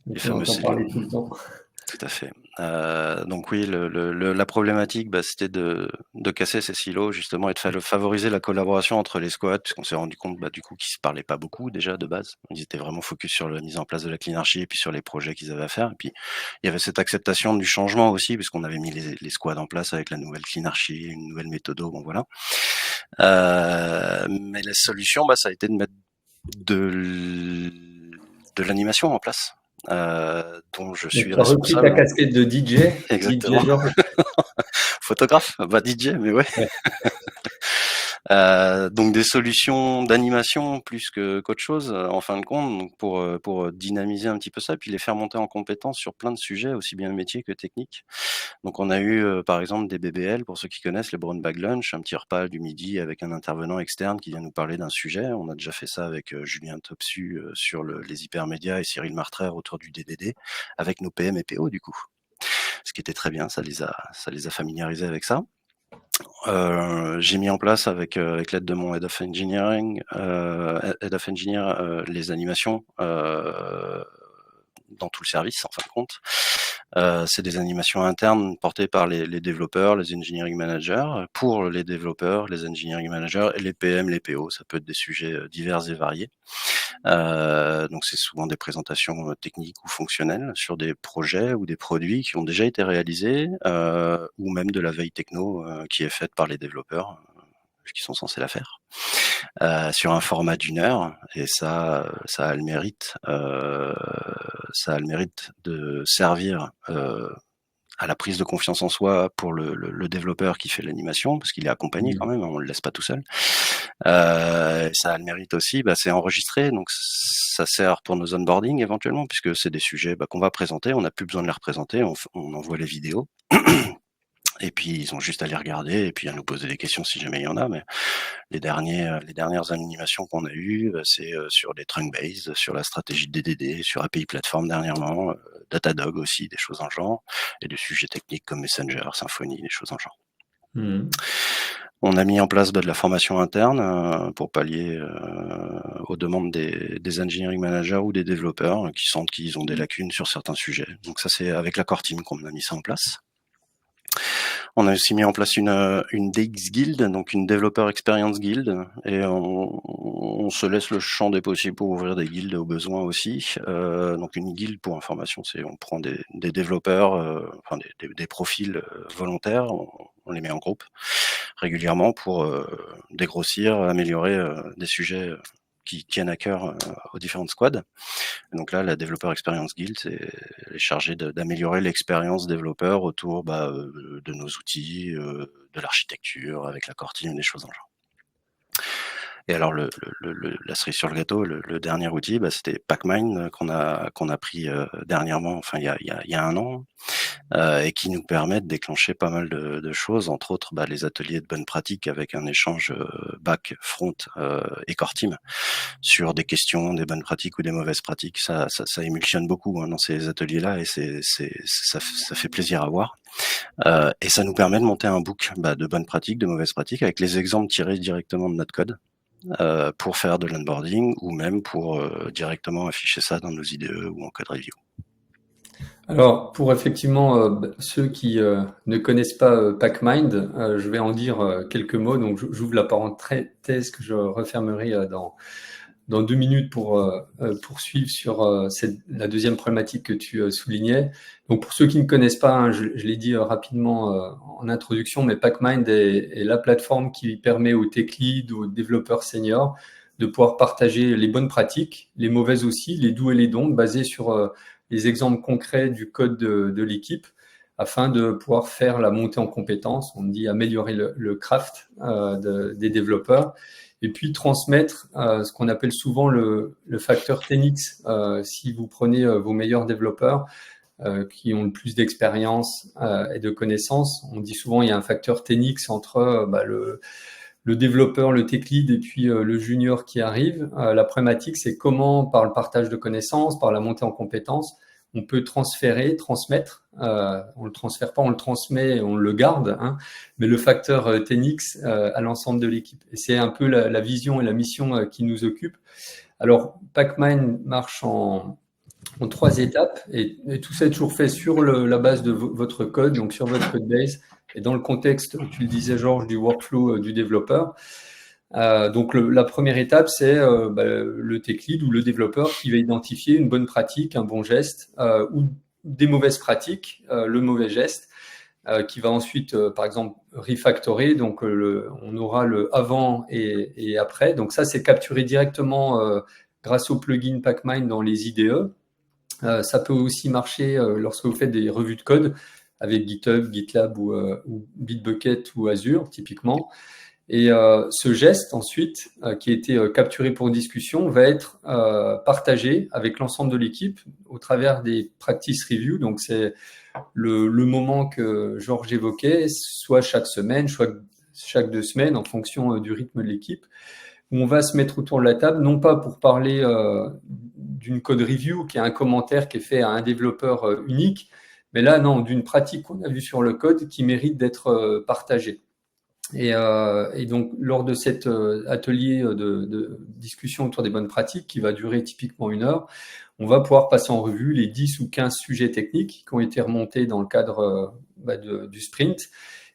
Speaker 2: les
Speaker 1: On
Speaker 2: fameux
Speaker 1: entend
Speaker 2: silos.
Speaker 1: parler tout le temps.
Speaker 2: Tout à fait. Donc oui, la problématique, c'était de casser ces silos justement et de favoriser la collaboration entre les squads, puisqu'on s'est rendu compte du coup qu'ils se parlaient pas beaucoup déjà de base. Ils étaient vraiment focus sur la mise en place de la cleanarchy et puis sur les projets qu'ils avaient à faire. Et puis il y avait cette acceptation du changement aussi, puisqu'on avait mis les squads en place avec la nouvelle cleanarchy, une nouvelle méthode. Bon voilà. Mais la solution, ça a été de mettre de l'animation en place. Dont je
Speaker 1: Donc,
Speaker 2: suis
Speaker 1: tu as repris ta
Speaker 2: responsable.
Speaker 1: casquette de DJ,
Speaker 2: Exactement.
Speaker 1: DJ Georges.
Speaker 2: Photographe, DJ, mais ouais.
Speaker 1: Ouais.
Speaker 2: Donc des solutions d'animation plus qu'autre chose, en fin de compte, donc pour dynamiser un petit peu ça, puis les faire monter en compétence sur plein de sujets, aussi bien métiers que techniques. Donc on a eu par exemple des BBL, pour ceux qui connaissent, les Brown Bag Lunch, un petit repas du midi avec un intervenant externe qui vient nous parler d'un sujet. On a déjà fait ça avec Julien Topsu sur les hypermédias et Cyril Martraire autour du DDD, avec nos PM et PO du coup. Ce qui était très bien, ça les a familiarisés avec ça. J'ai mis en place avec l'aide de mon Head of Engineering, les animations dans tout le service en fin de compte. C'est des animations internes portées par les développeurs, les engineering managers, pour les développeurs, les engineering managers et les PM, les PO. Ça peut être des sujets divers et variés. Donc c'est souvent des présentations techniques ou fonctionnelles sur des projets ou des produits qui ont déjà été réalisés, ou même de la veille techno qui est faite par les développeurs qui sont censés la faire, sur un format d'1 heure. Et ça a le mérite, de servir à la prise de confiance en soi pour le développeur qui fait l'animation, parce qu'il est accompagné quand même, on le laisse pas tout seul. Ça a le mérite aussi, c'est enregistré, donc ça sert pour nos onboarding éventuellement, puisque c'est des sujets qu'on va présenter, on n'a plus besoin de les représenter, on envoie les vidéos. Et puis ils ont juste à les regarder et puis à nous poser des questions si jamais il y en a. Mais les dernières animations qu'on a eues, c'est sur les trunk base, sur la stratégie de DDD, sur API Platform dernièrement, Datadog aussi, des choses en genre, et des sujets techniques comme Messenger, Symfony, des choses en genre.
Speaker 1: Mmh.
Speaker 2: On a mis en place de la formation interne pour pallier aux demandes des engineering managers ou des développeurs qui sentent qu'ils ont des lacunes sur certains sujets. Donc ça, c'est avec la core team qu'on a mis ça en place. On a aussi mis en place une DX Guild, donc une Developer Experience Guild, et on se laisse le champ des possibles pour ouvrir des guildes au besoin aussi. Donc une guilde, pour information, c'est on prend des développeurs, des profils volontaires, on les met en groupe régulièrement pour dégrossir, améliorer des sujets qui tiennent à cœur aux différentes squads. Et donc là, la Developer Experience Guild est chargée d'améliorer l'expérience développeur autour de nos outils, de l'architecture, avec la core team, des choses en genre. Et alors la cerise sur le gâteau, le dernier outil, c'était Pacmind qu'on a pris dernièrement, enfin il y a 1 an, et qui nous permet de déclencher pas mal de choses, entre autres les ateliers de bonnes pratiques avec un échange back, front et core team sur des questions, des bonnes pratiques ou des mauvaises pratiques. Ça émulsionne beaucoup dans ces ateliers-là et ça fait plaisir à voir. Et ça nous permet de monter un book de bonnes pratiques, de mauvaises pratiques avec les exemples tirés directement de notre code. Pour faire de l'onboarding ou même pour directement afficher ça dans nos IDE ou en code review.
Speaker 1: Alors, pour effectivement ceux qui ne connaissent pas Pacmind, je vais en dire quelques mots. Donc, j'ouvre la parenthèse que je refermerai dans 2 minutes pour poursuivre sur la deuxième problématique que tu soulignais. Donc pour ceux qui ne connaissent pas, hein, je l'ai dit rapidement en introduction, mais PackMind est la plateforme qui permet aux tech leads, aux développeurs seniors de pouvoir partager les bonnes pratiques, les mauvaises aussi, les do's et les don'ts, basés sur les exemples concrets du code de l'équipe, afin de pouvoir faire la montée en compétences, on dit améliorer le craft des développeurs, et puis transmettre ce qu'on appelle souvent le facteur 10x. Si vous prenez vos meilleurs développeurs qui ont le plus d'expérience et de connaissances, on dit souvent il y a un facteur 10x entre le développeur, le tech lead et puis le junior qui arrive. La problématique, c'est comment, par le partage de connaissances, par la montée en compétences, on peut transférer, transmettre. On le transfère pas, on le transmet, on le garde, hein, mais le facteur 10x à l'ensemble de l'équipe. Et c'est un peu la vision et la mission qui nous occupe. Alors, PackMind marche en 3 étapes et tout ça est toujours fait sur la base de votre code, donc sur votre code base et dans le contexte, tu le disais Georges, du workflow du développeur. Donc la première étape, c'est le tech lead ou le développeur qui va identifier une bonne pratique, un bon geste ou des mauvaises pratiques, le mauvais geste, qui va ensuite, par exemple, refactorer. Donc on aura le avant et après. Donc ça, c'est capturé directement grâce au plugin PackMind dans les IDE. Ça peut aussi marcher lorsque vous faites des revues de code avec GitHub, GitLab ou Bitbucket ou Azure, typiquement. Et ce geste, ensuite, qui a été capturé pour discussion, va être partagé avec l'ensemble de l'équipe au travers des practice reviews. Donc, c'est le moment que Georges évoquait, soit chaque semaine, soit chaque 2 semaines, en fonction du rythme de l'équipe, où on va se mettre autour de la table, non pas pour parler d'une code review, qui est un commentaire qui est fait à un développeur unique, mais là, non, d'une pratique qu'on a vue sur le code qui mérite d'être partagée. Et donc, lors de cet atelier de discussion autour des bonnes pratiques, qui va durer typiquement 1 heure, on va pouvoir passer en revue les 10 ou 15 sujets techniques qui ont été remontés dans le cadre du sprint,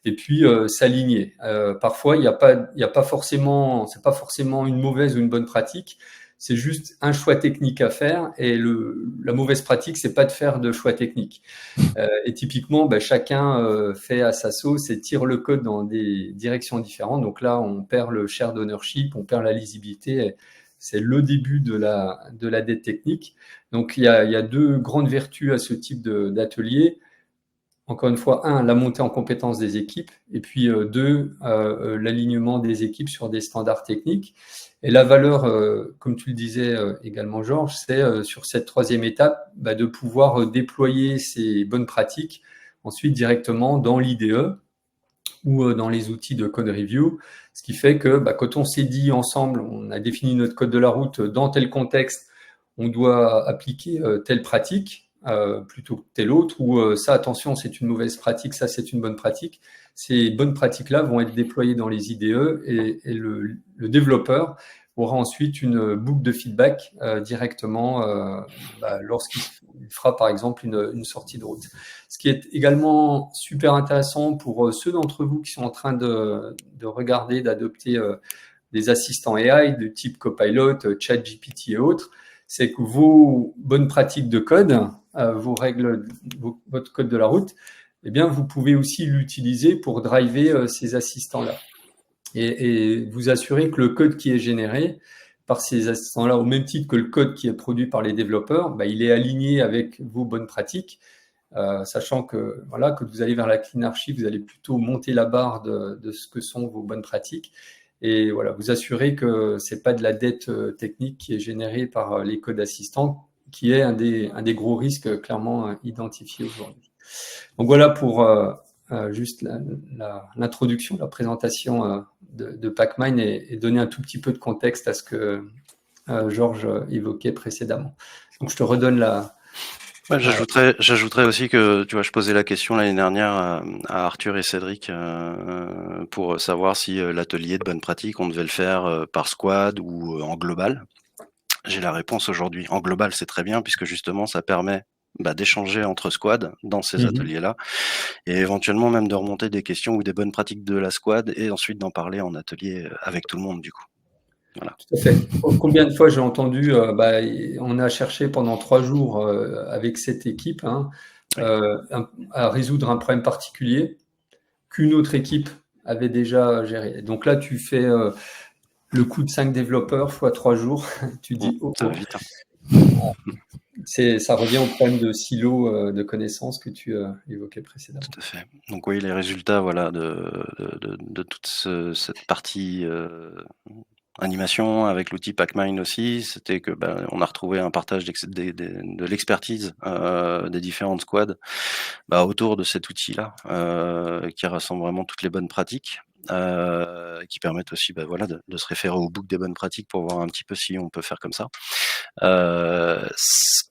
Speaker 1: et puis s'aligner. Parfois, il n'y a pas forcément, c'est pas forcément une mauvaise ou une bonne pratique. C'est juste un choix technique à faire, et la mauvaise pratique, c'est pas de faire de choix technique. Et typiquement, chacun fait à sa sauce et tire le code dans des directions différentes. Donc là, on perd le shared ownership, on perd la lisibilité. C'est le début de la dette technique. Donc il y a 2 grandes vertus à ce type d'atelier. Encore une fois, 1, la montée en compétence des équipes, et puis 2, l'alignement des équipes sur des standards techniques. Et la valeur, comme tu le disais également Georges, c'est sur cette 3e étape de pouvoir déployer ces bonnes pratiques ensuite directement dans l'IDE ou dans les outils de code review, ce qui fait que quand on s'est dit ensemble, on a défini notre code de la route dans tel contexte, on doit appliquer telle pratique, plutôt que telle autre, ou ça, attention, c'est une mauvaise pratique, ça, c'est une bonne pratique. Ces bonnes pratiques-là vont être déployées dans les IDE, et le développeur aura ensuite une boucle de feedback directement lorsqu'il fera, par exemple, une sortie de route. Ce qui est également super intéressant pour ceux d'entre vous qui sont en train de regarder, d'adopter des assistants AI de type Copilot, ChatGPT et autres, c'est que vos bonnes pratiques de code, vos règles, votre code de la route, eh bien, vous pouvez aussi l'utiliser pour driver ces assistants-là. Et vous assurer que le code qui est généré par ces assistants-là, au même titre que le code qui est produit par les développeurs, il est aligné avec vos bonnes pratiques, sachant que quand vous allez vers la Clean Archive, vous allez plutôt monter la barre de ce que sont vos bonnes pratiques. Et voilà, vous assurez que c'est pas de la dette technique qui est générée par les codes assistants, qui est un des gros risques clairement identifiés aujourd'hui. Donc voilà pour juste l'introduction, la présentation de PackMind, et donner un tout petit peu de contexte à ce que Georges évoquait précédemment. Donc je te redonne la...
Speaker 2: J'ajouterais aussi que, tu vois, je posais la question l'année dernière à Arthur et Cédric pour savoir si l'atelier de bonne pratique, on devait le faire par squad ou en global. J'ai la réponse aujourd'hui. En global, c'est très bien, puisque justement, ça permet d'échanger entre squads dans ces ateliers-là, et éventuellement même de remonter des questions ou des bonnes pratiques de la squad, et ensuite d'en parler en atelier avec tout le monde, du coup. Voilà.
Speaker 1: Tout à fait. Combien de fois j'ai entendu, on a cherché pendant 3 jours avec cette équipe hein,
Speaker 2: Oui.
Speaker 1: à résoudre un problème particulier qu'une autre équipe avait déjà géré. Donc là, tu fais le coût de 5 développeurs fois 3 jours. Tu dis, oh,
Speaker 2: Ça
Speaker 1: oh.
Speaker 2: va vite, hein.
Speaker 1: Ça revient au problème de silo de connaissances que tu évoquais précédemment.
Speaker 2: Tout à fait. Donc oui, les résultats voilà, de toute cette partie animation avec l'outil Pacmind aussi, c'était que on a retrouvé un partage de l'expertise des différentes squads autour de cet outil-là, qui rassemble vraiment toutes les bonnes pratiques. Qui permettent aussi voilà, de se référer au book des bonnes pratiques pour voir un petit peu si on peut faire comme ça.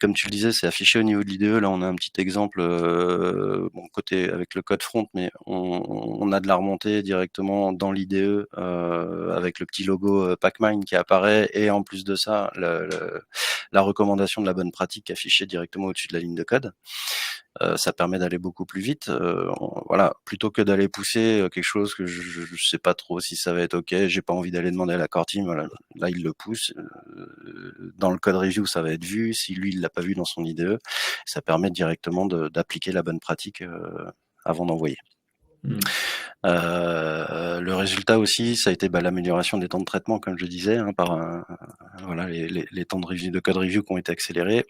Speaker 2: Comme tu le disais, c'est affiché au niveau de l'IDE. Là, on a un petit exemple, côté avec le code front, mais on a de la remontée directement dans l'IDE avec le petit logo Pacmind qui apparaît, et en plus de ça, la recommandation de la bonne pratique affichée directement au-dessus de la ligne de code. Ça permet d'aller beaucoup plus vite. Voilà, plutôt que d'aller pousser quelque chose que je sais pas trop si ça va être ok, j'ai pas envie d'aller demander à la core team. Voilà, là il le pousse. Dans le code review, ça va être vu. Si lui il l'a pas vu dans son IDE, ça permet directement d'appliquer la bonne pratique avant d'envoyer. Le résultat aussi, ça a été l'amélioration des temps de traitement, comme je disais, hein, par voilà les temps de review, de code review qui ont été accélérés.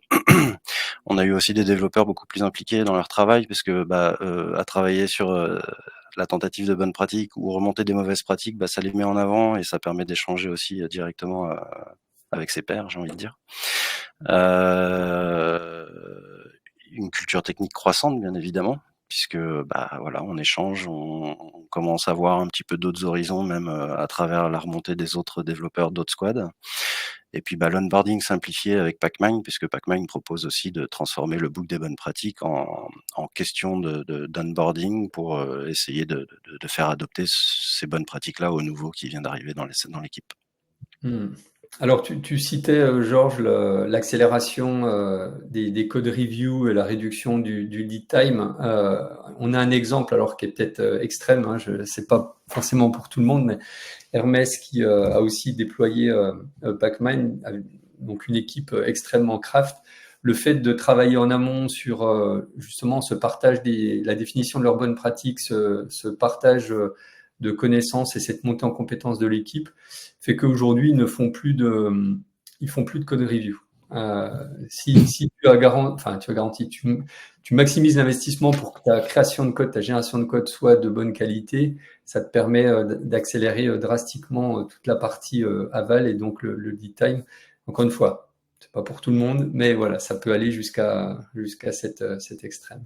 Speaker 2: On a eu aussi des développeurs beaucoup plus impliqués dans leur travail, parce que à travailler sur la tentative de bonne pratique ou remonter des mauvaises pratiques, ça les met en avant et ça permet d'échanger aussi directement avec ses pairs, j'ai envie de dire. Une culture technique croissante, bien évidemment, puisque voilà, on échange, on commence à voir un petit peu d'autres horizons, même à travers la remontée des autres développeurs d'autres squads. Et puis l'onboarding simplifié avec Pacmind, puisque Pacmind propose aussi de transformer le book des bonnes pratiques en question d'onboarding pour essayer de faire adopter ces bonnes pratiques-là aux nouveaux qui viennent d'arriver dans l'équipe.
Speaker 1: Alors, tu citais, Georges, l'accélération des code review et la réduction du lead time. On a un exemple, alors qui est peut-être extrême, hein, c'est pas forcément pour tout le monde, mais Hermès qui a aussi déployé Pacmind, donc une équipe extrêmement craft. Le fait de travailler en amont sur justement ce partage la définition de leurs bonnes pratiques, ce partage de connaissances et cette montée en compétences de l'équipe fait qu'aujourd'hui ils font plus de code review. Si tu as garanti, tu maximises l'investissement pour que ta création de code, ta génération de code soit de bonne qualité, ça te permet d'accélérer drastiquement toute la partie aval et donc le lead time. Encore une fois, c'est pas pour tout le monde, mais voilà, ça peut aller jusqu'à cet extrême.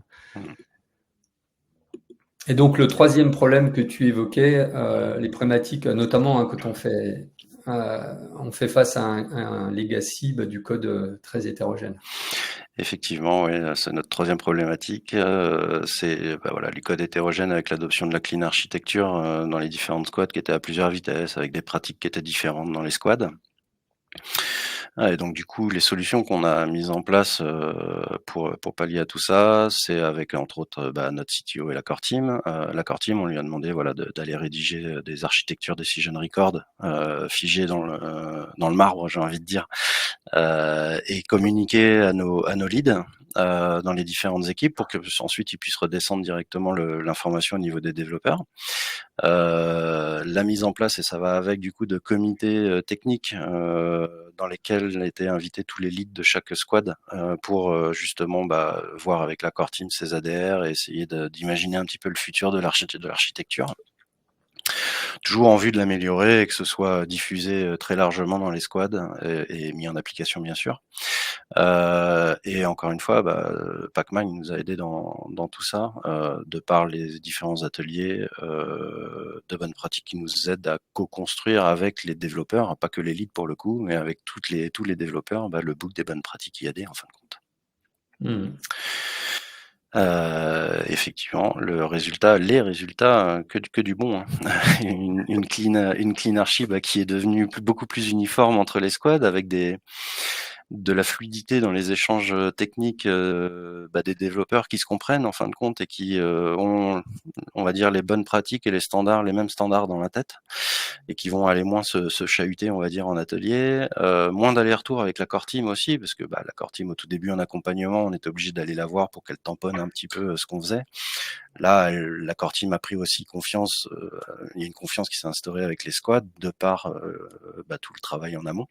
Speaker 1: Et donc le troisième problème que tu évoquais, les problématiques, notamment quand on fait face à un legacy du code très hétérogène.
Speaker 2: Effectivement, oui, c'est notre troisième problématique. C'est voilà, les codes hétérogènes avec l'adoption de la clean architecture dans les différentes squads qui étaient à plusieurs vitesses, avec des pratiques qui étaient différentes dans les squads. Et donc du coup, les solutions qu'on a mises en place pour pallier à tout ça, c'est avec entre autres notre CTO et la core team. La core team, on lui a demandé voilà d'aller rédiger des architectures decision record figées dans le marbre, j'ai envie de dire, et communiquer à nos leads dans les différentes équipes pour que ensuite ils puissent redescendre directement l'information au niveau des développeurs. La mise en place, et ça va avec du coup, de comités techniques dans lesquels étaient invités tous les leads de chaque squad pour justement voir avec la core team ses ADR et essayer d'imaginer un petit peu le futur de l'architecture. Toujours en vue de l'améliorer et que ce soit diffusé très largement dans les squads et mis en application, bien sûr. Et encore une fois, Pacmind nous a aidé dans tout ça, de par les différents ateliers de bonnes pratiques qui nous aident à co-construire avec les développeurs, pas que les leads pour le coup, mais avec tous les développeurs, le book des bonnes pratiques IAD en fin de compte. Effectivement, les résultats que du bon, hein. une clean archi qui est devenue beaucoup plus uniforme entre les squads avec des de la fluidité dans les échanges techniques des développeurs qui se comprennent en fin de compte et qui ont, on va dire, les bonnes pratiques et les standards, les mêmes standards dans la tête et qui vont aller moins se chahuter, on va dire, en atelier. Moins d'aller-retour avec la core team aussi, parce que la core team, au tout début en accompagnement, on était obligé d'aller la voir pour qu'elle tamponne un petit peu ce qu'on faisait. Là, la core team a pris aussi confiance. Il y a une confiance qui s'est instaurée avec les squads de par tout le travail en amont.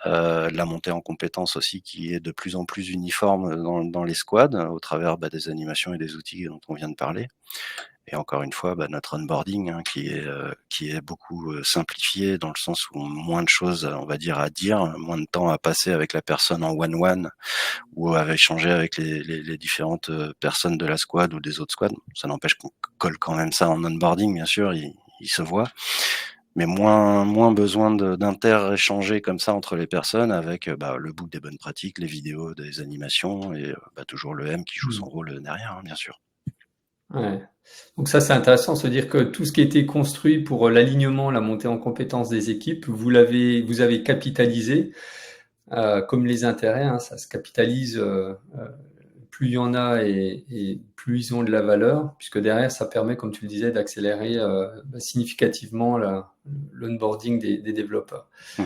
Speaker 2: La montée en compétences aussi qui est de plus en plus uniforme dans les squads au travers des animations et des outils dont on vient de parler. Et encore une fois, notre onboarding qui est beaucoup simplifié dans le sens où moins de choses, on va dire, à dire, moins de temps à passer avec la personne en one-one ou à échanger avec les différentes personnes de la squad ou des autres squads. Ça n'empêche qu'on colle quand même ça en onboarding, bien sûr, il se voit. Mais moins besoin d'inter-échanger comme ça entre les personnes avec le book des bonnes pratiques, les vidéos des animations et toujours le M qui joue son rôle derrière, bien sûr.
Speaker 1: Ouais. Donc ça, c'est intéressant, se dire que tout ce qui a été construit pour l'alignement, la montée en compétence des équipes, vous avez capitalisé, comme les intérêts, hein, ça se capitalise, plus il y en a et plus ils ont de la valeur, puisque derrière, ça permet, comme tu le disais, d'accélérer significativement l'onboarding des développeurs.
Speaker 2: Mmh.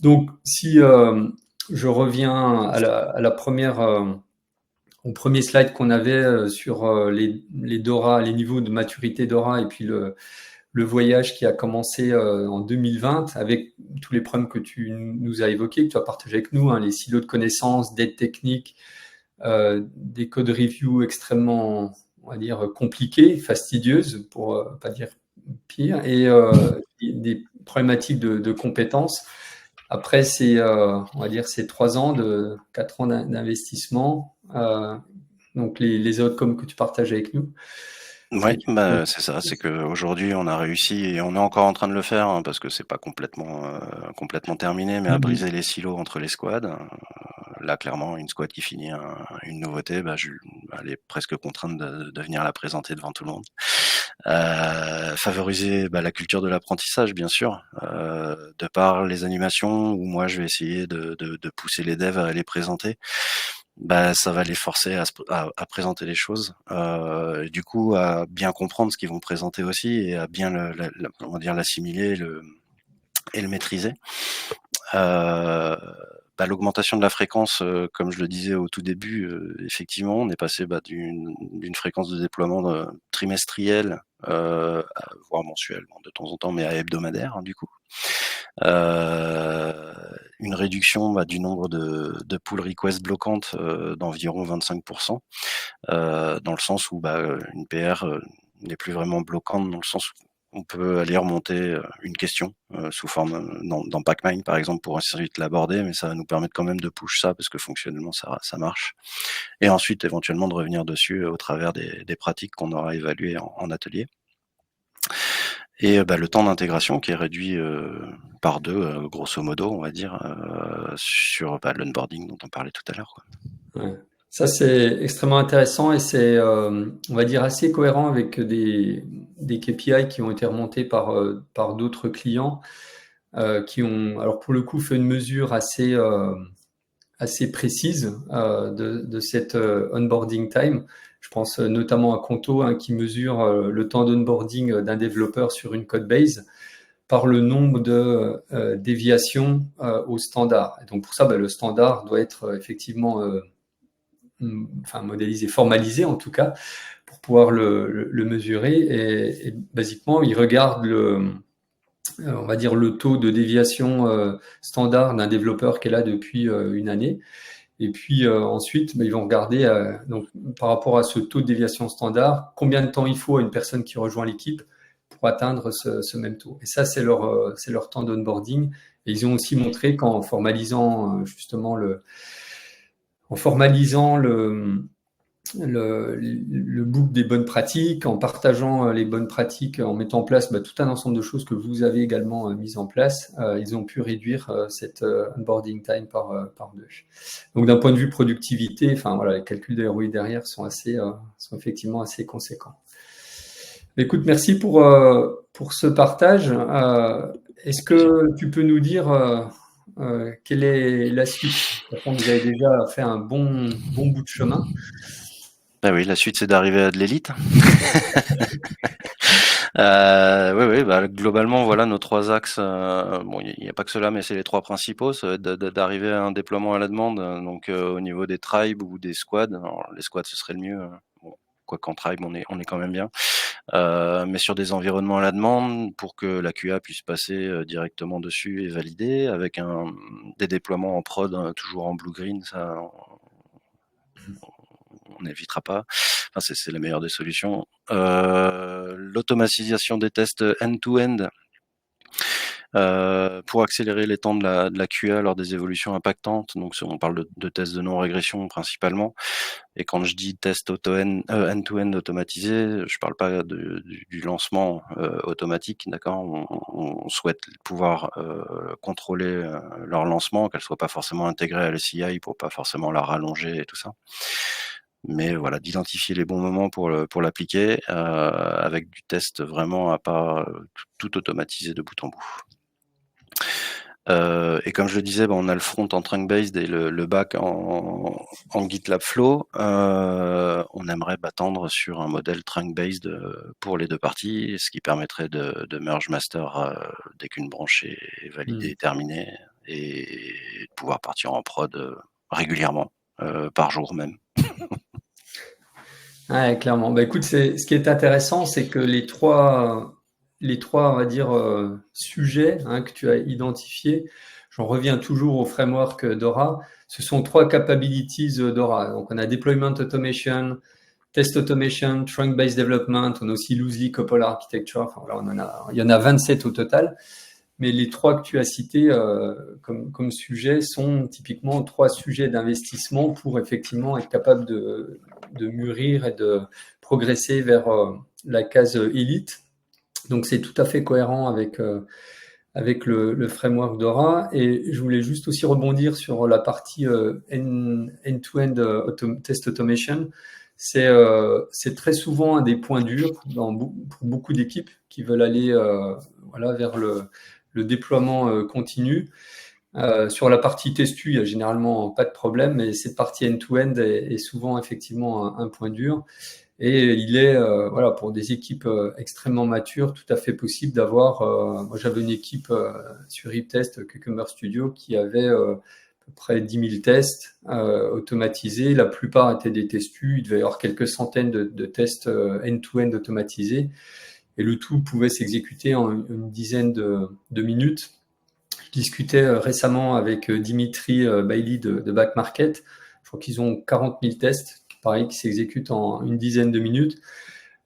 Speaker 1: Donc, si je reviens à la première... au premier slide qu'on avait sur les DORA, les niveaux de maturité DORA et puis le voyage qui a commencé en 2020 avec tous les problèmes que tu nous as évoqués, que tu as partagé avec nous, hein, les silos de connaissances, d'aide technique, des code review extrêmement, on va dire, compliquées, fastidieuses, pour pas dire pire, et des problématiques de compétences. Après, on va dire, ces 4 ans d'investissement, donc les outcomes que tu partages avec nous.
Speaker 2: Oui, c'est ça, c'est qu'aujourd'hui on a réussi et on est encore en train de le faire hein, parce que c'est pas complètement terminé, mais à briser les silos entre les squads. Là, clairement, une squad qui finit une nouveauté, elle est presque contrainte de venir la présenter devant tout le monde. Favoriser la culture de l'apprentissage, bien sûr, de par les animations où moi je vais essayer de pousser les devs à les présenter. Ça va les forcer à présenter les choses, du coup à bien comprendre ce qu'ils vont présenter aussi et à bien on va dire l'assimiler et le maîtriser. L'augmentation de la fréquence, comme je le disais au tout début, effectivement, on est passé d'une fréquence de déploiement trimestrielle, voire mensuelle de temps en temps, mais à hebdomadaire, hein, du coup. Une réduction du nombre de pull requests bloquantes d'environ 25%, dans le sens où une PR n'est plus vraiment bloquante, dans le sens où on peut aller remonter une question sous forme dans Pacmind par exemple pour ensuite l'aborder, mais ça va nous permettre quand même de push ça parce que fonctionnellement ça marche. Et ensuite éventuellement de revenir dessus au travers des pratiques qu'on aura évaluées en atelier. Et le temps d'intégration qui est réduit par 2, grosso modo, on va dire, sur l'onboarding dont on parlait tout à l'heure.
Speaker 1: Ouais. Ça, c'est extrêmement intéressant et c'est, on va dire, assez cohérent avec des KPI qui ont été remontés par d'autres clients qui ont, alors pour le coup, fait une mesure assez précise de cette onboarding time. Je pense notamment à Conto qui mesure le temps d'onboarding d'un développeur sur une code base par le nombre de déviations au standard. Et donc pour ça, le standard doit être effectivement modélisé, formalisé en tout cas, pour pouvoir le mesurer. Et basiquement, il regarde on va dire le taux de déviation standard d'un développeur qui est là depuis une année. Et puis ensuite, ils vont regarder donc, par rapport à ce taux de déviation standard, combien de temps il faut à une personne qui rejoint l'équipe pour atteindre ce même taux. Et ça, c'est leur temps d'onboarding. Et ils ont aussi montré qu'en formalisant justement le book des bonnes pratiques, en partageant les bonnes pratiques, en mettant en place tout un ensemble de choses que vous avez également mises en place, ils ont pu réduire cette onboarding time par 2. Donc d'un point de vue productivité, les calculs de ROI derrière sont effectivement assez conséquents. Écoute, merci pour ce partage. Est-ce que tu peux nous dire quelle est la suite? Sachant que vous avez déjà fait un bon bout de chemin.
Speaker 2: Ah oui, la suite, c'est d'arriver à de l'élite. Oui, bah, globalement, voilà nos 3 axes. Bon, il y a pas que cela, mais c'est les 3 principaux. Ça va être d'arriver à un déploiement à la demande, donc au niveau des tribes ou des squads. Alors les squads, ce serait le mieux, bon, quoiqu'en tribe, on est quand même bien. Mais sur des environnements à la demande pour que la QA puisse passer, directement dessus et valider avec des déploiements en prod, toujours en blue green, ça on n'évitera pas. Enfin, c'est la meilleure des solutions. L'automatisation des tests end-to-end pour accélérer les temps de la QA lors des évolutions impactantes. Donc, on parle de tests de non-régression principalement. Et quand je dis test end-to-end automatisé, je parle pas du lancement automatique, d'accord. On souhaite pouvoir contrôler leur lancement, qu'elle soit pas forcément intégrée à la CI pour pas forcément la rallonger et tout ça. Mais voilà, d'identifier les bons moments pour l'appliquer avec du test vraiment à pas tout automatiser de bout en bout. Et comme je le disais, on a le front en trunk-based et le back en GitLab Flow. On aimerait tendre sur un modèle trunk-based pour les 2 parties, ce qui permettrait de merge master dès qu'une branche est validée et terminée, et de pouvoir partir en prod régulièrement, par jour même.
Speaker 1: Ouais, clairement. Bah, écoute, ce qui est intéressant, c'est que les trois, on va dire, sujets que tu as identifiés, j'en reviens toujours au framework Dora, ce sont 3 capabilities Dora. Donc, on a Deployment Automation, Test Automation, Trunk-Based Development, on a aussi Loosely Coupled Architecture. Enfin, voilà, il y en a 27 au total. Mais les 3 que tu as cités comme sujets sont typiquement 3 sujets d'investissement pour effectivement être capable de mûrir et de progresser vers la case élite. Donc, c'est tout à fait cohérent avec le framework Dora. Et je voulais juste aussi rebondir sur la partie end-to-end test automation. C'est très souvent un des points durs pour beaucoup d'équipes qui veulent aller vers le déploiement continu. Sur la partie testu, il n'y a généralement pas de problème, mais cette partie end-to-end est souvent effectivement un point dur. Et il est, pour des équipes extrêmement matures, tout à fait possible d'avoir. Moi, j'avais une équipe sur RipTest, Cucumber Studio, qui avait à peu près 10 000 tests automatisés. La plupart étaient des testus. Il devait y avoir quelques centaines de tests end-to-end automatisés. Et le tout pouvait s'exécuter en une dizaine de minutes. Je discutais récemment avec Dimitri Bailey de Back Market. Je crois qu'ils ont 40 000 tests, pareil, qui s'exécutent en une dizaine de minutes.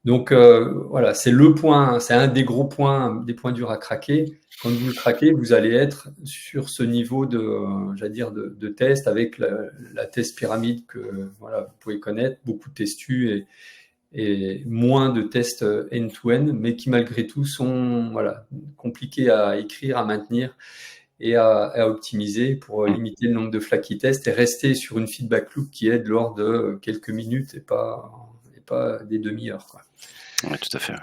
Speaker 1: Donc voilà, c'est un des gros points, des points durs à craquer. Quand vous le craquez, vous allez être sur ce niveau de test avec la test pyramide que vous pouvez connaître, beaucoup de testus et moins de tests end-to-end, mais qui malgré tout sont compliqués à écrire, à maintenir et à optimiser pour limiter le nombre de flaky tests et rester sur une feedback loop qui est de l'ordre de quelques minutes et pas des demi-heures.
Speaker 2: Oui, tout à fait.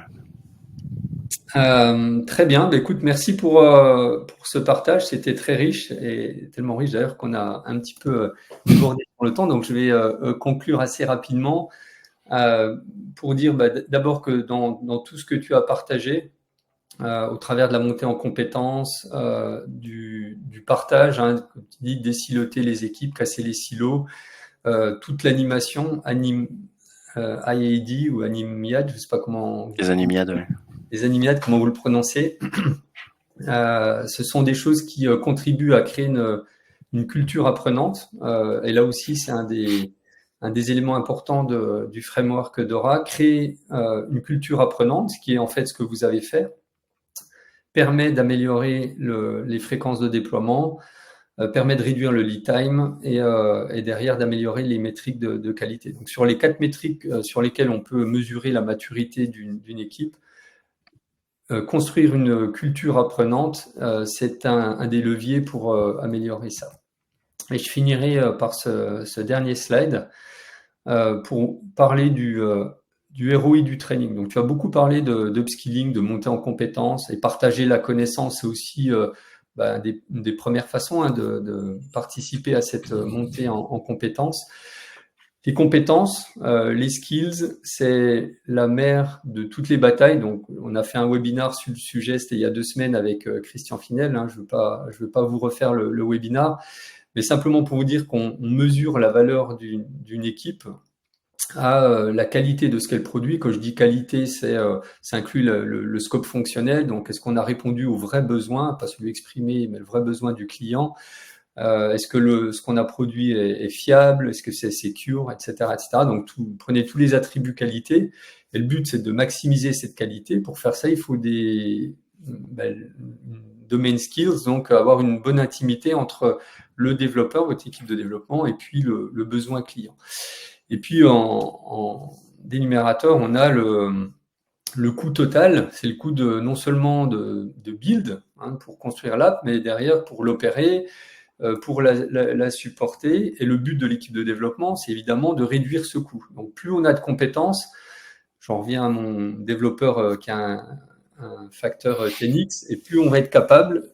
Speaker 1: Très bien. Écoute, merci pour ce partage. C'était très riche et tellement riche d'ailleurs qu'on a un petit peu débordé dans le temps. Donc, je vais conclure assez rapidement pour dire d'abord que dans tout ce que tu as partagé, au travers de la montée en compétences, du partage, comme tu dis, désiloter les équipes, casser les silos, toute l'animation, IAD ou Animiad, je ne sais pas comment.
Speaker 2: Les Animiades, oui.
Speaker 1: Les Animiades, comment vous le prononcez. Ce sont des choses qui contribuent à créer une culture apprenante. Et là aussi, c'est un des éléments importants du framework Dora. Créer une culture apprenante, ce qui est en fait ce que vous avez fait, permet d'améliorer les fréquences de déploiement, permet de réduire le lead time et derrière d'améliorer les métriques de qualité. Donc, sur les 4 métriques sur lesquelles on peut mesurer la maturité d'une équipe, construire une culture apprenante, c'est un des leviers pour améliorer ça. Et je finirai par ce dernier slide pour parler du ROI du training. Donc, tu as beaucoup parlé d'upskilling, de montée en compétences et partager la connaissance, c'est aussi une des premières façons de participer à cette montée en compétences. Les compétences, les skills, c'est la mère de toutes les batailles. Donc, on a fait un webinar sur le sujet, c'était il y a 2 semaines avec Christian Finel. Je veux pas vous refaire le webinar, mais simplement pour vous dire qu'on mesure la valeur d'une équipe à la qualité de ce qu'elle produit. Quand je dis qualité, ça inclut le scope fonctionnel. Donc, est-ce qu'on a répondu aux vrais besoins, pas celui exprimé, mais le vrai besoin du client? Est-ce que ce qu'on a produit est fiable? Est-ce que c'est secure, etc., etc. Donc, prenez tous les attributs qualité. Et le but, c'est de maximiser cette qualité. Pour faire ça, il faut des domain skills, donc avoir une bonne intimité entre le développeur, votre équipe de développement, et puis le besoin client. Et puis, en dénumérateur, on a le coût total. C'est le coût non seulement de build, pour construire l'app, mais derrière, pour l'opérer, pour la supporter. Et le but de l'équipe de développement, c'est évidemment de réduire ce coût. Donc, plus on a de compétences, j'en reviens à mon développeur qui a un facteur 10x, et plus on va être capable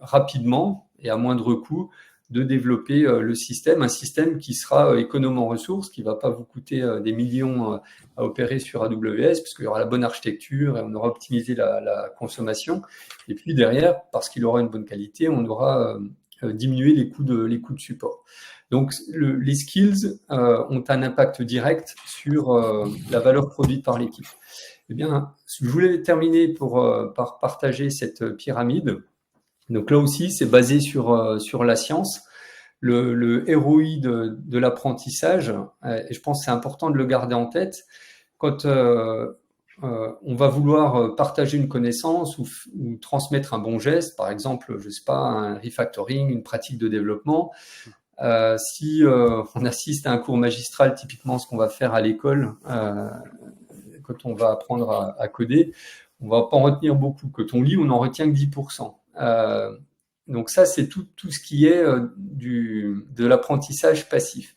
Speaker 1: rapidement et à moindre coût de développer le système, un système qui sera économe en ressources, qui ne va pas vous coûter des millions à opérer sur AWS, puisqu'il y aura la bonne architecture et on aura optimisé la consommation. Et puis derrière, parce qu'il aura une bonne qualité, on aura diminué les coûts de support. Donc, les skills ont un impact direct sur la valeur produite par l'équipe. Eh bien, je voulais terminer par partager cette pyramide. Donc là aussi, c'est basé sur la science. Le ROI de l'apprentissage, et je pense que c'est important de le garder en tête, quand on va vouloir partager une connaissance ou transmettre un bon geste, par exemple, je sais pas, un refactoring, une pratique de développement. Si on assiste à un cours magistral, typiquement ce qu'on va faire à l'école, quand on va apprendre à coder, on va pas en retenir beaucoup. Quand on lit, on en retient que 10%. Donc ça, c'est tout ce qui est de l'apprentissage passif.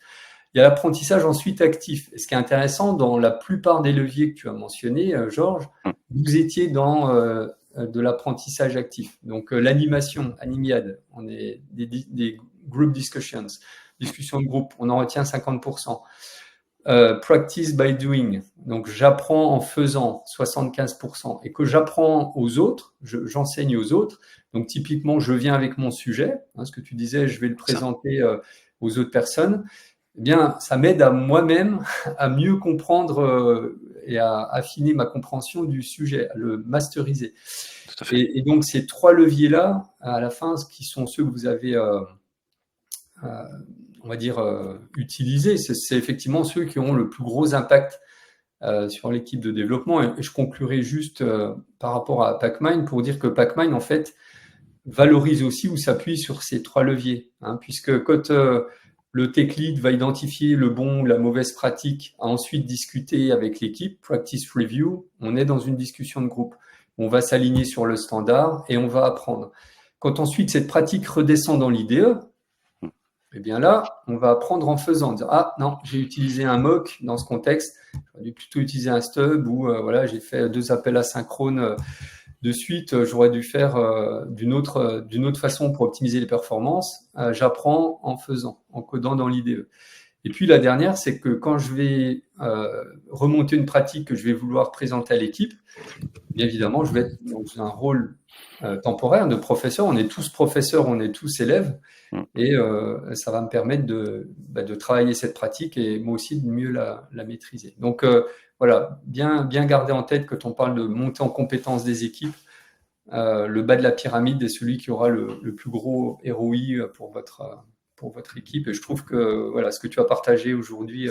Speaker 1: Il y a l'apprentissage ensuite actif. Et ce qui est intéressant, dans la plupart des leviers que tu as mentionnés, Georges, vous étiez dans de l'apprentissage actif. Donc l'animation, Animiad, on est des group discussions, discussions de groupe, on en retient 50%. Practice by doing, donc j'apprends en faisant 75%, et que j'apprends aux autres, j'enseigne aux autres. Donc typiquement, je viens avec mon sujet, ce que tu disais, je vais le présenter aux autres personnes. Eh bien, ça m'aide à moi-même à mieux comprendre et à affiner ma compréhension du sujet, à le masteriser. Tout à fait. Et donc ces 3 leviers-là, à la fin, qui sont ceux que vous avez on va dire, utilisés, c'est effectivement ceux qui ont le plus gros impact sur l'équipe de développement. Et je conclurai juste par rapport à Pacmind pour dire que Pacmind, en fait, valorise aussi ou s'appuie sur ces 3 leviers. Puisque quand le tech lead va identifier le bon ou la mauvaise pratique, à ensuite discuter avec l'équipe, practice review, on est dans une discussion de groupe. On va s'aligner sur le standard et on va apprendre. Quand ensuite cette pratique redescend dans l'IDE, eh bien là, on va apprendre en faisant. Dire, ah non, j'ai utilisé un mock dans ce contexte, j'aurais dû plutôt utiliser un stub, ou voilà, j'ai fait 2 appels asynchrones de suite, j'aurais dû faire d'une autre façon pour optimiser les performances. J'apprends en faisant, en codant dans l'IDE. Et puis la dernière, c'est que quand je vais remonter une pratique que je vais vouloir présenter à l'équipe, bien évidemment, je vais être dans un rôle temporaire de professeur. On est tous professeurs, on est tous élèves. Et ça va me permettre de travailler cette pratique et moi aussi de mieux la maîtriser. Donc voilà, bien garder en tête quand on parle de montée en compétence des équipes, le bas de la pyramide est celui qui aura le plus gros ROI pour votre équipe. Et je trouve que voilà, ce que tu as partagé aujourd'hui,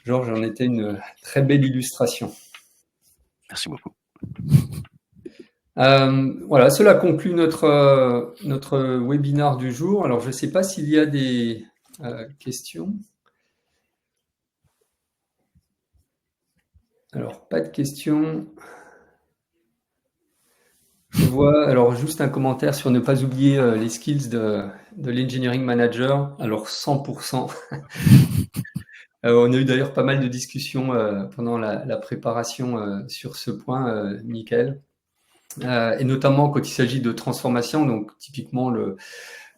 Speaker 1: Georges, en était une très belle illustration.
Speaker 2: Merci beaucoup.
Speaker 1: Voilà, cela conclut notre webinaire du jour. Alors, je ne sais pas s'il y a des questions. Alors, pas de questions. Je vois, alors juste un commentaire sur ne pas oublier les skills de l'engineering manager. Alors, 100%. On a eu d'ailleurs pas mal de discussions pendant la préparation sur ce point, Michael. et notamment quand il s'agit de transformation. Donc typiquement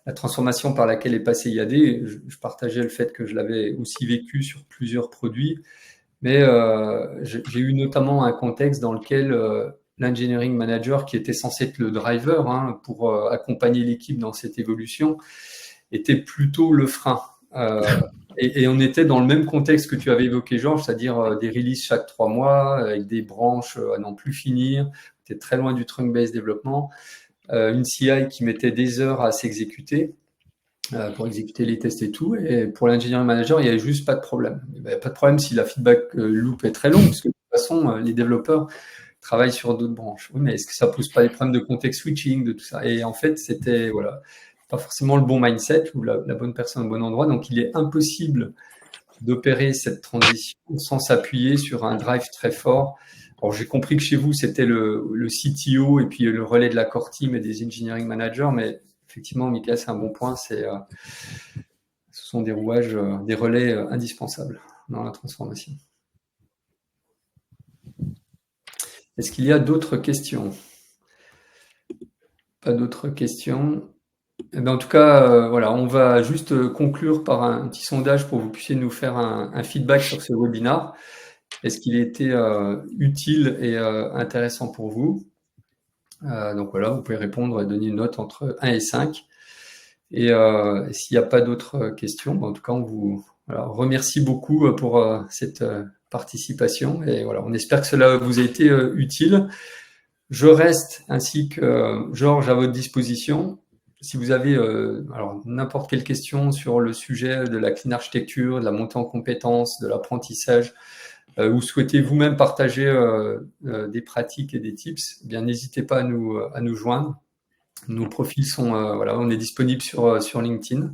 Speaker 1: la transformation par laquelle est passé IAD, je partageais le fait que je l'avais aussi vécu sur plusieurs produits, mais j'ai eu notamment un contexte dans lequel l'engineering manager, qui était censé être le driver pour accompagner l'équipe dans cette évolution, était plutôt le frein. Et on était dans le même contexte que tu avais évoqué, Georges, c'est-à-dire des releases chaque 3 mois, avec des branches à n'en plus finir. Tu es très loin du trunk-based développement. Une CI qui mettait des heures à s'exécuter pour exécuter les tests et tout. Et pour l'engineering manager, il n'y avait juste pas de problème. Il n'y a pas de problème si la feedback loop est très longue, parce que de toute façon, les développeurs travaillent sur d'autres branches. Oui, mais est-ce que ça pose pas des problèmes de contexte switching, de tout ça? Et en fait, c'était voilà, pas forcément le bon mindset ou la bonne personne au bon endroit. Donc, il est impossible d'opérer cette transition sans s'appuyer sur un drive très fort. Alors, j'ai compris que chez vous, c'était le CTO et puis le relais de la core team et des engineering managers, mais effectivement, Mika, c'est un bon point. Ce sont des rouages, des relais indispensables dans la transformation. Est-ce qu'il y a d'autres questions? Pas d'autres questions. Eh bien, en tout cas, voilà, on va juste conclure par un petit sondage pour que vous puissiez nous faire un feedback sur ce webinaire. Est-ce qu'il était utile et intéressant pour vous? Donc voilà, vous pouvez répondre et donner une note entre 1 et 5. Et s'il n'y a pas d'autres questions, en tout cas, on vous remercie beaucoup pour cette participation. Et voilà, on espère que cela vous a été utile. Je reste, ainsi que Georges, à votre disposition. Si vous avez n'importe quelle question sur le sujet de la clean architecture, de la montée en compétences, de l'apprentissage, ou souhaitez vous-même partager des pratiques et des tips, eh bien n'hésitez pas à nous joindre. Nos profils sont on est disponible sur LinkedIn.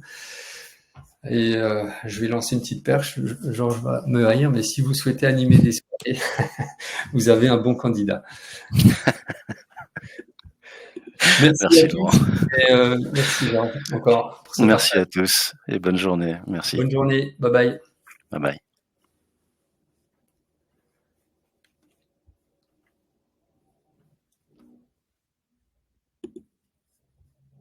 Speaker 1: Et je vais lancer une petite perche. Georges va me haïr, mais si vous souhaitez animer des soirées, vous avez un bon candidat.
Speaker 2: Merci à tous.
Speaker 1: Merci Georges encore.
Speaker 2: Merci à tous et bonne journée. Merci.
Speaker 1: Bonne journée. Bye bye.
Speaker 2: Bye bye.